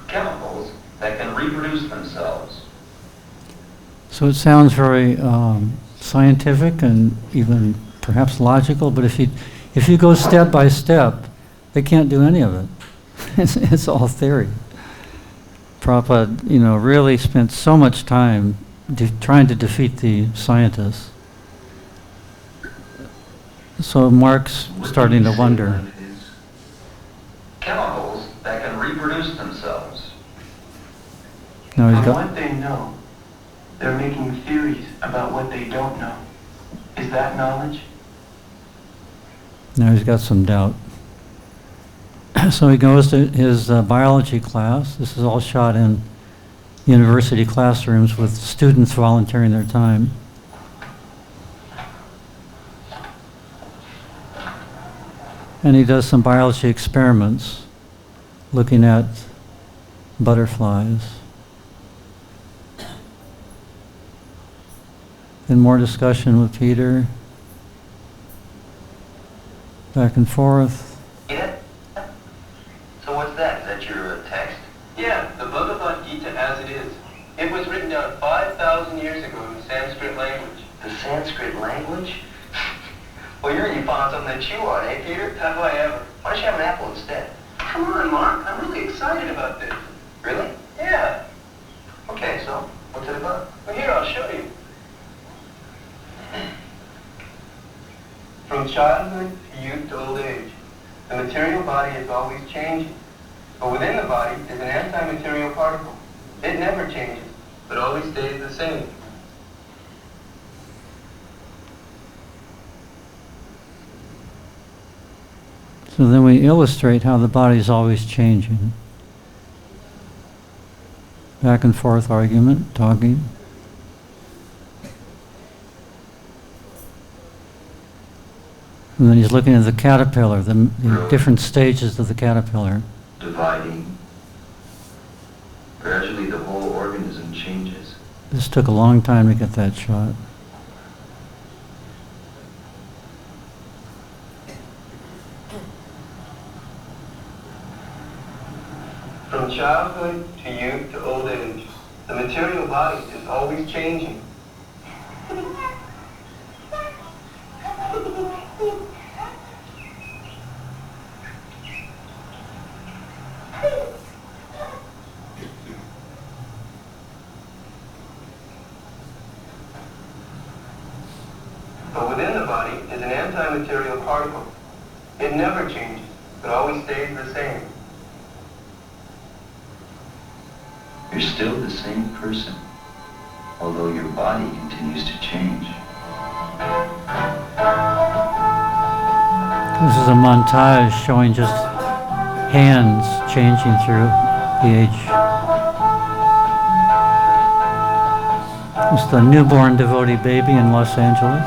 chemicals that can reproduce themselves. So it sounds very scientific and even perhaps logical, but if you go step by step, they can't do any of it. It's all theory. Prabhupada, really spent so much time trying to defeat the scientists. So Mark's starting to wonder. Chemicals that can reproduce themselves. No, From what they know, They're making theories about what they don't know. Is that knowledge? Now he's got some doubt. So he goes to his biology class. This is all shot in university classrooms with students volunteering their time. And he does some biology experiments looking at butterflies. Then more discussion with Peter. Back and forth. Yeah? So what's that? Is that your text? Yeah, the Bhagavad-Gita as it is. It was written down 5,000 years ago in the Sanskrit language. The Sanskrit language? Well, you found something to chew on, eh, Peter? Have I ever? Why don't you have an apple instead? Come on, Mark. I'm really excited about this. Really? Yeah. Okay, so what's it about? Well, here, I'll show you. From childhood to youth to old age, the material body is always changing. But within the body is an anti-material particle. It never changes, but always stays the same. So then we illustrate how the body is always changing. Back and forth argument, talking. And then he's looking at the caterpillar, the different stages of the caterpillar. Dividing. Gradually the whole organism changes. This took a long time to get that shot. From childhood to youth to old age, the material body is always changing. But within the body is an anti-material particle. It never changes, but always stays the same. You're still the same person, although your body continues to change. This is a montage showing just hands changing through the age. It's the newborn devotee baby in Los Angeles.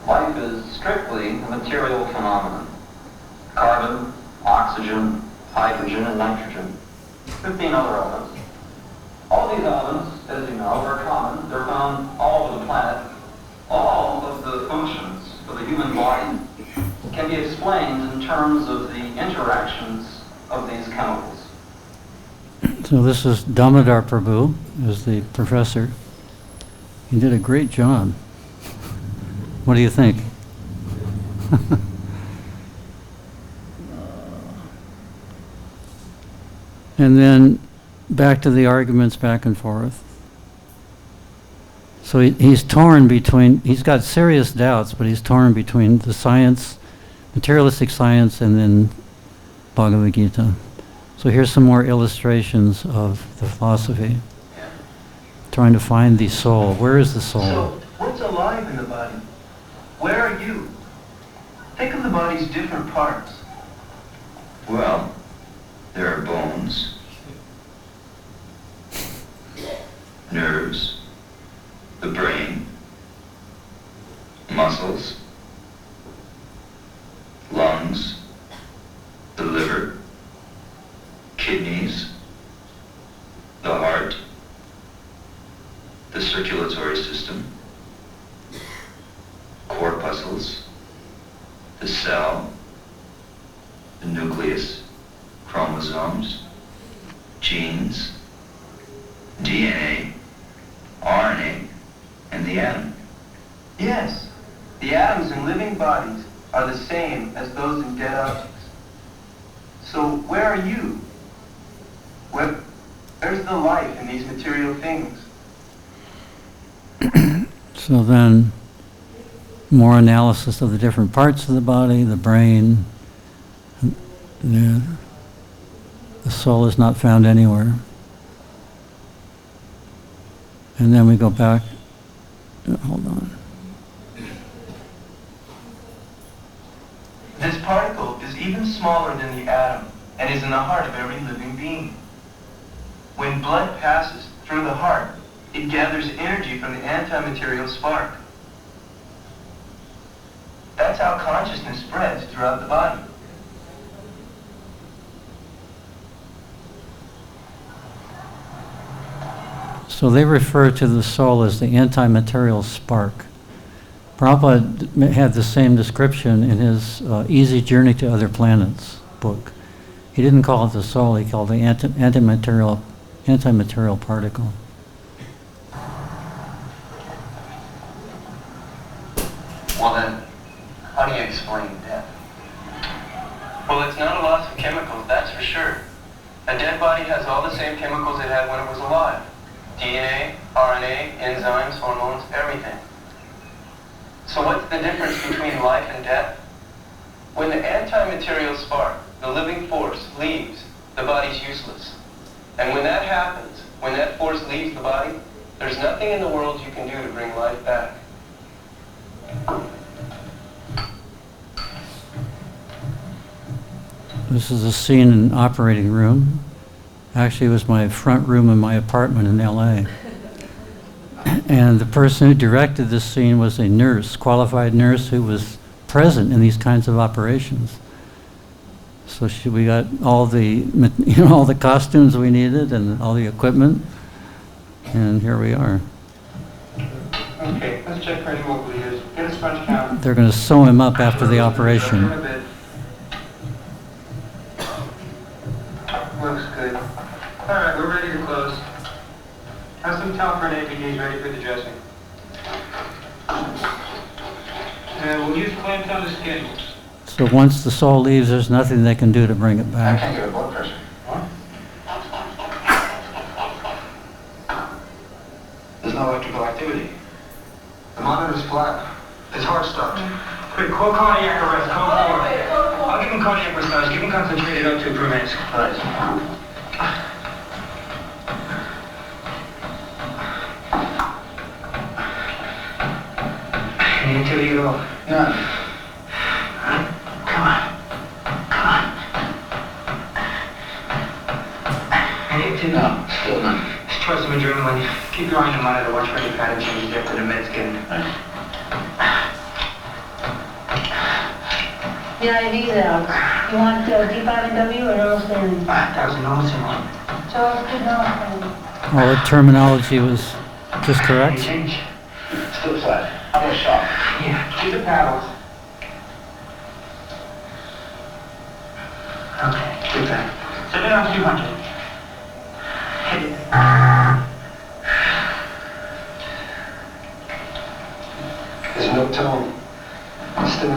Life is strictly a material phenomenon. Carbon, oxygen, hydrogen, and nitrogen. 15 other elements. All these elements, as you know, are common. They're found all over the planet. All of the functions of the human body can be explained in terms of the interactions of these chemicals. So this is Damodar Prabhu, as the professor. He did a great job. What do you think? And then back to the arguments back and forth. So he's torn between, he's got serious doubts, but he's torn between the science, materialistic science, and then Bhagavad-Gita. So here's some more illustrations of the philosophy. Trying to find the soul. Where is the soul? So, what's alive in the body? Where are you? Think of the body's different parts. Well, there are bones, nerves, the brain, muscles, lungs, the liver, kidneys, the heart, the circulatory system, corpuscles, the cell, the nucleus, chromosomes, genes, DNA, RNA, and the atom. Yes, the atoms in living bodies are the same as those in dead objects. So where are you? Where's the life in these material things? So then, more analysis of the different parts of the body, the brain. The soul is not found anywhere. And then we go back. Hold on. This particle is even smaller than the atom and is in the heart of every living being. When blood passes through the heart, it gathers energy from the anti-material spark. That's how consciousness spreads throughout the body. So they refer to the soul as the anti-material spark. Prabhupada had the same description in his Easy Journey to Other Planets book. He didn't call it the soul, he called it the anti-material particle. Well then, how do you explain death? Well, it's not a loss of chemicals, that's for sure. A dead body has all the same chemicals it had when it was alive. DNA, RNA, enzymes, hormones, everything. So what's the difference between life and death? When the anti-material spark, the living force, leaves, the body's useless. And when that happens, when that force leaves the body, there's nothing in the world you can do to bring life back. This is a scene in an operating room. Actually, it was my front room in my apartment in LA. And the person who directed this scene was a nurse, qualified nurse who was present in these kinds of operations. So we got all the, all the costumes we needed and all the equipment, and here we are. Okay, let's check for any more bleeders. Get a sponge count. They're going to sew him up after the operation. Looks good. All right, we're ready to close. Have some towel for an APDs ready for the dressing. And we'll use clamps on the skin. So once the soul leaves, there's nothing they can do to bring it I back. can't get a blood pressure. What? There's no electrical activity. The monitor's flat. His heart stopped. Quick, call cardiac arrest. Call 4. I'll give him cardiac massage. Give him concentrated O2 per minute. Right. Any activity at all? None. Come on. Come on. Any activity? No, still none. Let's try some adrenaline. Keep your eye on the monitor. Watch for any pattern changes after the med's getting. The IV's out. You want D5 or normal standing? That was a normal syndrome. Charles, good normal standing. All the terminology was just correct? Change. Still flat. I'm a shock. Yeah, keep the paddles. Okay, good time. Set it on 200. Hit it. There's no tone.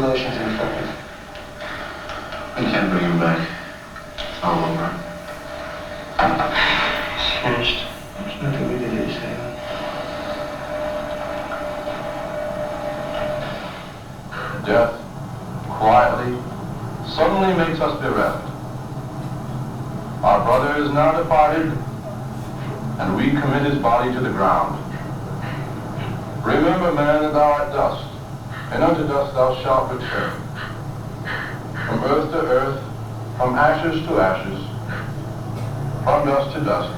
emotions infected. We can't bring him back. It's all over. It's finished. There's nothing we can do to save him. Death, quietly, suddenly makes us bereft. Our brother is now departed, and we commit his body to the ground. Remember, man, that thou art dust, and unto dust thou shalt return. From earth to earth, from ashes to ashes, from dust to dust.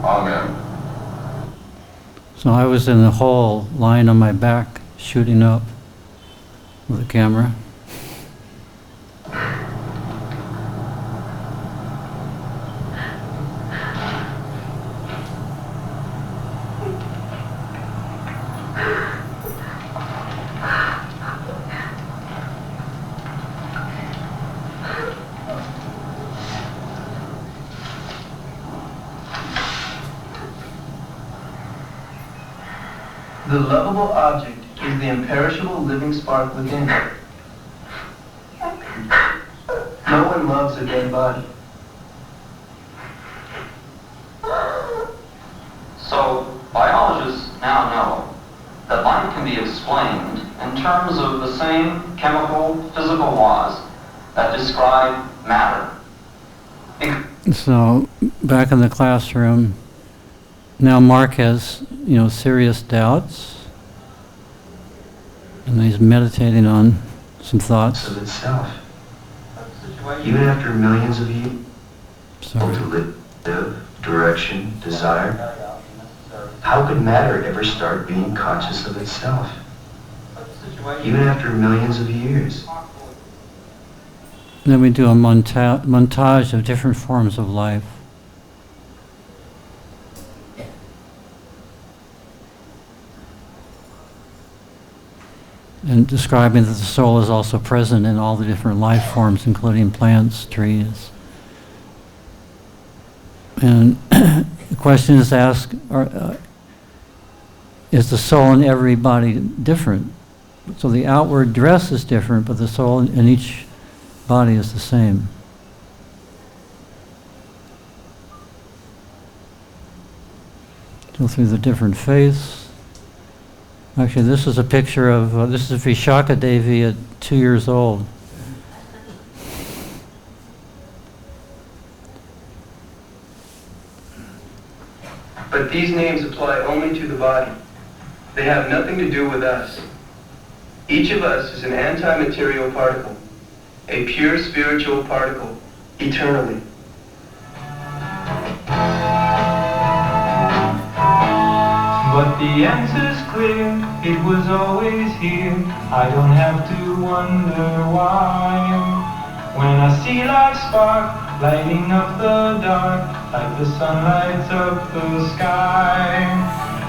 Amen. So I was in the hole, lying on my back, shooting up with a camera. The lovable object is the imperishable living spark within. No one loves a dead body. So, biologists now know that life can be explained in terms of the same chemical, physical laws that describe matter. So, back in the classroom, now Mark has, serious doubts, and he's meditating on some thoughts. Of itself. Even after millions of years, So, to live, direction, desire. How could matter ever start being conscious of itself? Even after millions of years. then we do a montage of different forms of life. And describing that the soul is also present in all the different life forms, including plants, trees. And the question is asked, is the soul in every body different? So the outward dress is different, but the soul in each body is the same. Go through the different faiths. Actually, this is a picture of, this is Vishaka Devi at 2 years old. But these names apply only to the body. They have nothing to do with us. Each of us is an anti-material particle, a pure spiritual particle, eternally. But the answer's clear, it was always here. I don't have to wonder why. When I see light spark, lighting up the dark, like the sun lights up the sky,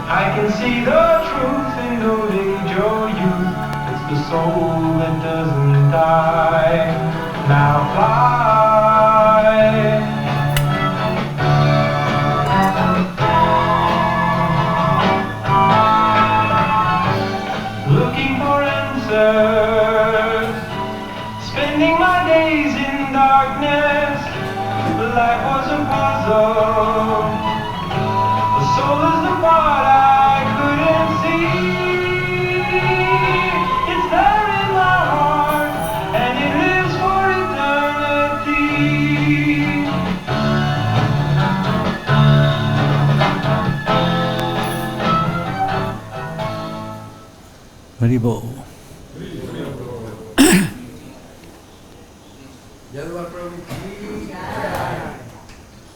I can see the truth in old age or youth. It's the soul that doesn't die. Now fly. Looking for answers, spending my days in darkness. Life was a puzzle. The soul is the part I couldn't see. It's there in my heart, and it lives for eternity. Haribol.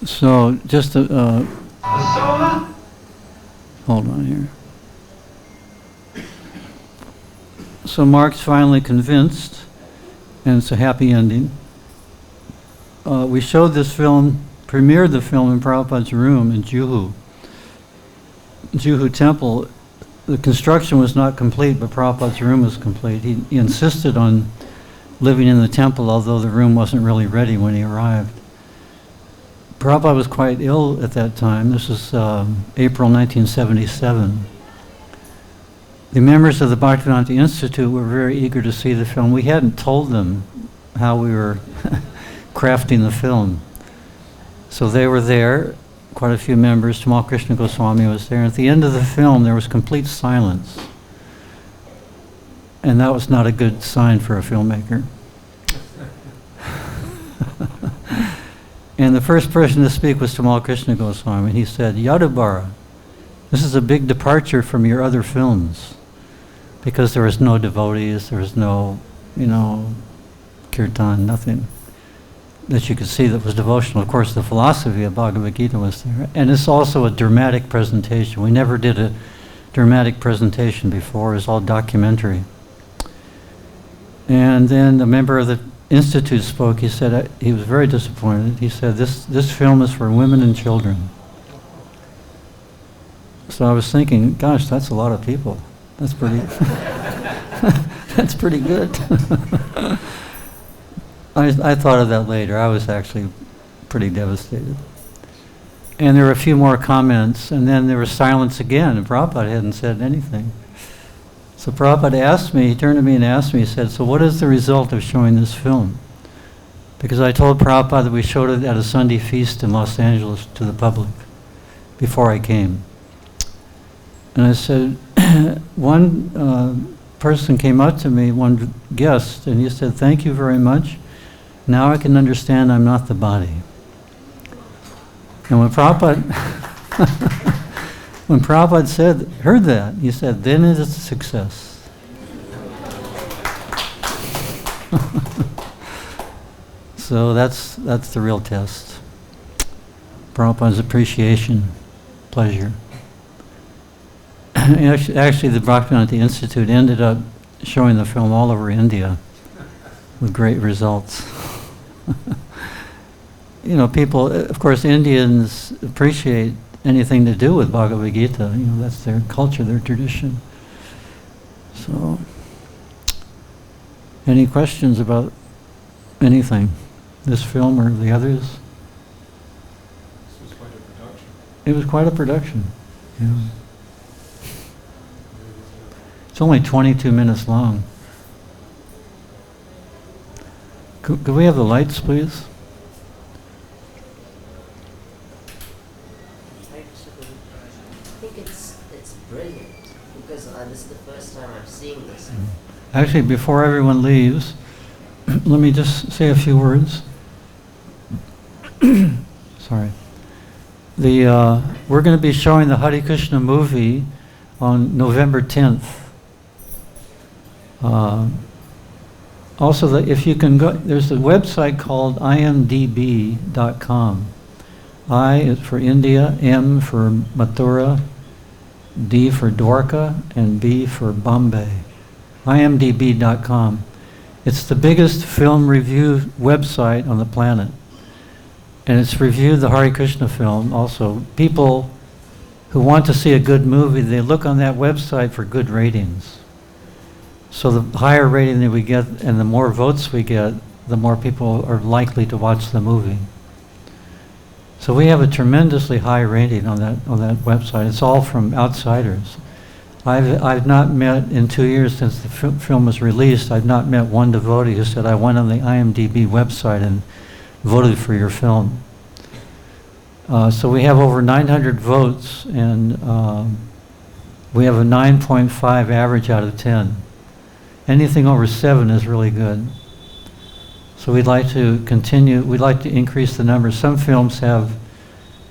So, just to, hold on here. So Mark's finally convinced, and it's a happy ending. We showed this film, premiered the film in Prabhupada's room in Juhu Temple. The construction was not complete, but Prabhupada's room was complete. He insisted on living in the temple, although the room wasn't really ready when he arrived. Prabhupada was quite ill at that time. This was April 1977. the members of the Bhaktivedanta Institute were very eager to see the film. We hadn't told them how we were crafting the film. So they were there, quite a few members. Tamal Krishna Goswami was there. At the end of the film, there was complete silence. And that was not a good sign for a filmmaker. And the first person to speak was Tamal Krishna Goswami. He said, Yadubara, this is a big departure from your other films. Because there was no devotees, there was no, kirtan, nothing that you could see that was devotional. Of course, the philosophy of Bhagavad-Gita was there. And it's also a dramatic presentation. We never did a dramatic presentation before. It was all documentary. And then a member of the Institute spoke. He said he was very disappointed. He said, this film is for women and children. So I was thinking, gosh, that's a lot of people. That's pretty, that's pretty good. I thought of that later. I was actually pretty devastated. And there were a few more comments, and then there was silence again, and Prabhupada hadn't said anything. So Prabhupada asked me, he turned to me and asked me, he said, so what is the result of showing this film? Because I told Prabhupada that we showed it at a Sunday feast in Los Angeles to the public before I came. And I said, one person came up to me, one guest, and he said, thank you very much. Now I can understand I'm not the body. And when Prabhupada, heard that, he said, then it is a success. So that's the real test. Prabhupada's appreciation, pleasure. Actually, the Bhaktivedanta Institute ended up showing the film all over India with great results. People, of course, Indians appreciate anything to do with Bhagavad Gita. That's their culture, their tradition. So, any questions about anything? This film or the others? This was quite a production. It was quite a production. Yeah. It's only 22 minutes long. Could we have the lights, please? I think it's brilliant because this is the first time I'm seeing this. Actually, before everyone leaves, let me just say a few words. Sorry. We're going to be showing the Hare Krishna movie on November 10th. Also, if you can go, there's a website called imdb.com. I is for India, M for Mathura, D for Dwarka, and B for Bombay. imdb.com. It's the biggest film review website on the planet. And it's reviewed the Hare Krishna film also. People who want to see a good movie, they look on that website for good ratings. So the higher rating that we get and the more votes we get, the more people are likely to watch the movie. So we have a tremendously high rating on that website. It's all from outsiders. I've not met, in 2 years since the film was released, I've not met one devotee who said, I went on the IMDb website and voted for your film. So we have over 900 votes, and we have a 9.5 average out of 10. Anything over 7 is really good. So we'd like to continue, we'd like to increase the numbers. Some films have,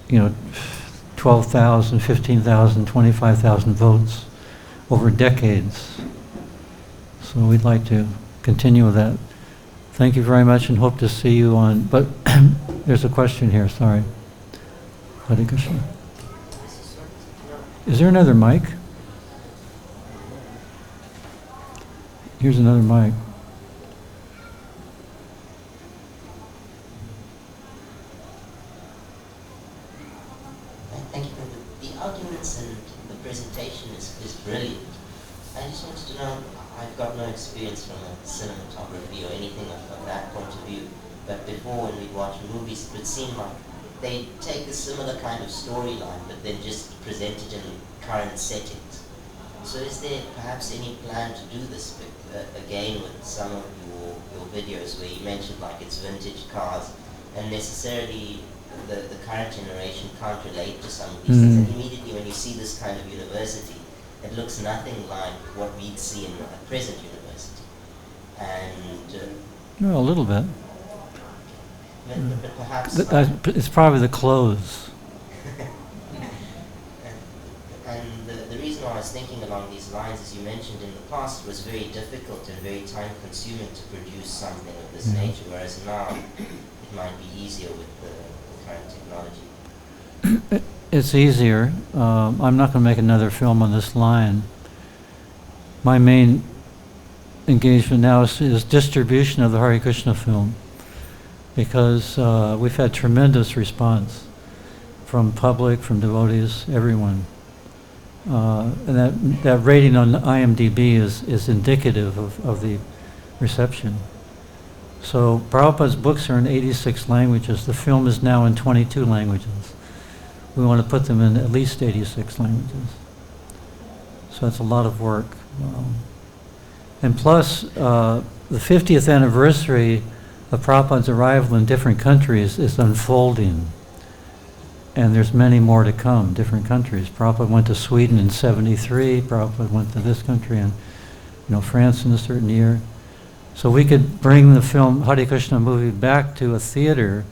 12,000, 15,000, 25,000 votes over decades. So we'd like to continue with that. Thank you very much and hope to see you on, but there's a question here, sorry. Hare Krishna. Is there another mic? Here's another mic. Thank you for the arguments and the presentation is brilliant. I just wanted to know, I've got no experience from a cinematography or anything of that point of view, but before when we'd watch movies, it would seem like they take a similar kind of storyline, but then just present it in current settings. So is there perhaps any plan to do this again with some of your videos where you mentioned like it's vintage cars and necessarily the current generation can't relate to some of these things, and immediately when you see this kind of university, it looks nothing like what we'd see in a present university. And no, a little bit. But perhaps it's probably the clothes. And the reason why I was thinking along these lines, as you mentioned in the past, it was very difficult and very time-consuming to produce something of this nature, whereas now it might be easier with the current technology. It's easier. I'm not going to make another film on this line. My main engagement now is distribution of the Hare Krishna film, because we've had tremendous response from public, from devotees, everyone. And that rating on IMDb is indicative of the reception. So Prabhupada's books are in 86 languages. The film is now in 22 languages. We want to put them in at least 86 languages. So that's a lot of work. And plus, the 50th anniversary of Prabhupada's arrival in different countries is unfolding. And there's many more to come, different countries. Prabhupada went to Sweden in 73, Prabhupada went to this country and France in a certain year. So we could bring the film Hare Krishna movie back to a theater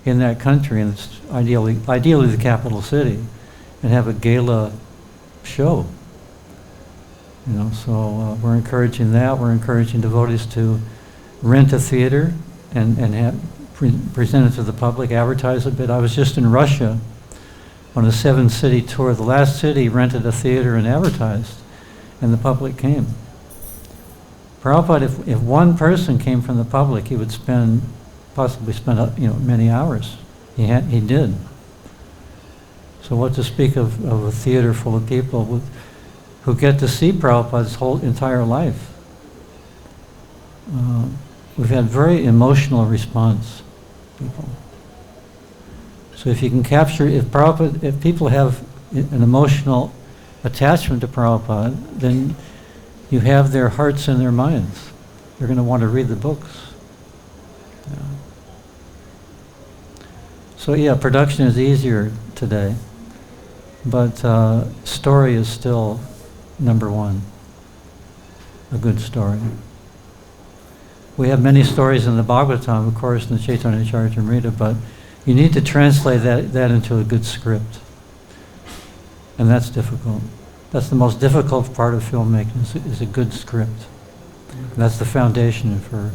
in that country, and it's ideally the capital city, and have a gala show. So we're encouraging that. We're encouraging devotees to rent a theater and have present it to the public, advertise a bit. I was just in Russia on a 7-city tour. The last city rented a theater and advertised, and the public came. Prabhupada, if one person came from the public, he would possibly spend many hours. He did. So what to speak of a theater full of people who get to see Prabhupada's whole entire life. We've had very emotional response, people. So if you can capture, if people have an emotional attachment to Prabhupada, then you have their hearts and their minds. They're going to want to read the books. So yeah, production is easier today, but story is still number one. A good story. We have many stories in the Bhagavatam, of course, in the Chaitanya Charitamrita, but you need to translate that into a good script. And that's difficult. That's the most difficult part of filmmaking, is a good script. That's the foundation for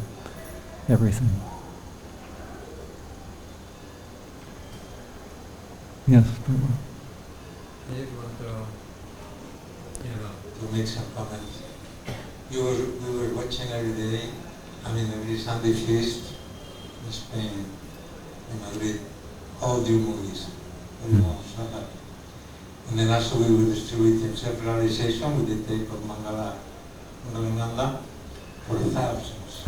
everything. Yes, Prabhu. I just want to make some comments. We were watching every day, every Sunday feast in Spain, in Madrid, all your movies. And then also we were distributing self-realization with the tape of Mangala Nanda for thousands.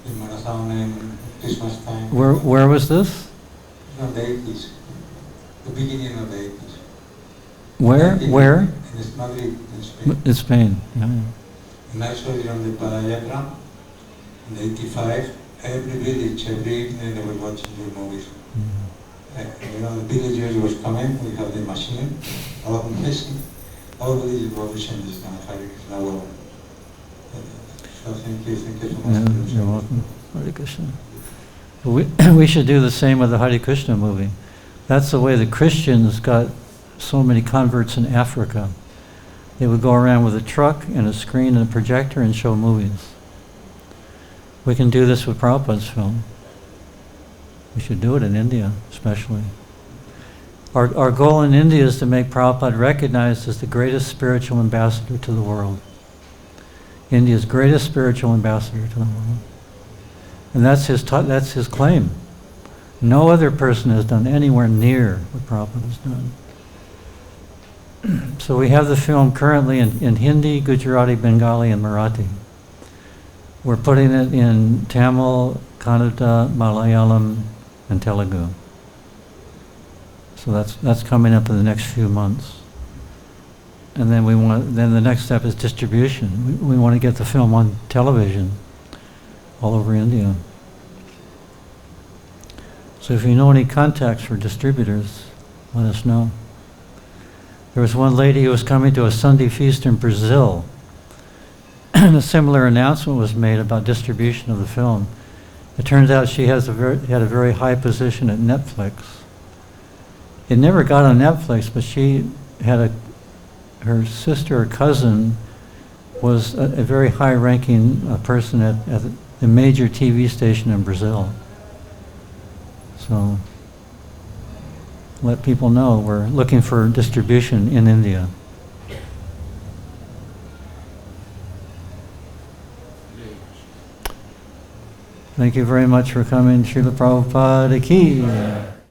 In Marathon and Christmas time. Where was this? In the 80s. The beginning of the 80s. Where? In Madrid, in Spain. In Spain, yeah. And I saw it on the Padayatra in 85. Every village, every evening they were watching your movies. The villagers was coming, we have the machine, all the villages were watching this kind of Hare Krishna world. So thank you so much. You're welcome. Hare Krishna. We should do the same with the Hare Krishna movie. That's the way the Christians got so many converts in Africa. They would go around with a truck and a screen and a projector and show movies. We can do this with Prabhupada's film. We should do it in India, especially. Our goal in India is to make Prabhupada recognized as the greatest spiritual ambassador to the world. India's greatest spiritual ambassador to the world. And that's his claim. No other person has done anywhere near what Prabhupada has done. So we have the film currently in Hindi, Gujarati, Bengali, and Marathi. We're putting it in Tamil, Kannada, Malayalam, and Telugu. So that's coming up in the next few months. And then then the next step is distribution. We want to get the film on television all over India. So if you know any contacts for distributors, let us know. There was one lady who was coming to a Sunday feast in Brazil, and a similar announcement was made about distribution of the film. It turns out she had a very high position at Netflix. It never got on Netflix, but she had her sister or cousin was a very high-ranking person at the major TV station in Brazil. So let people know we're looking for distribution in India. Thank you very much for coming. Srila Prabhupada ki.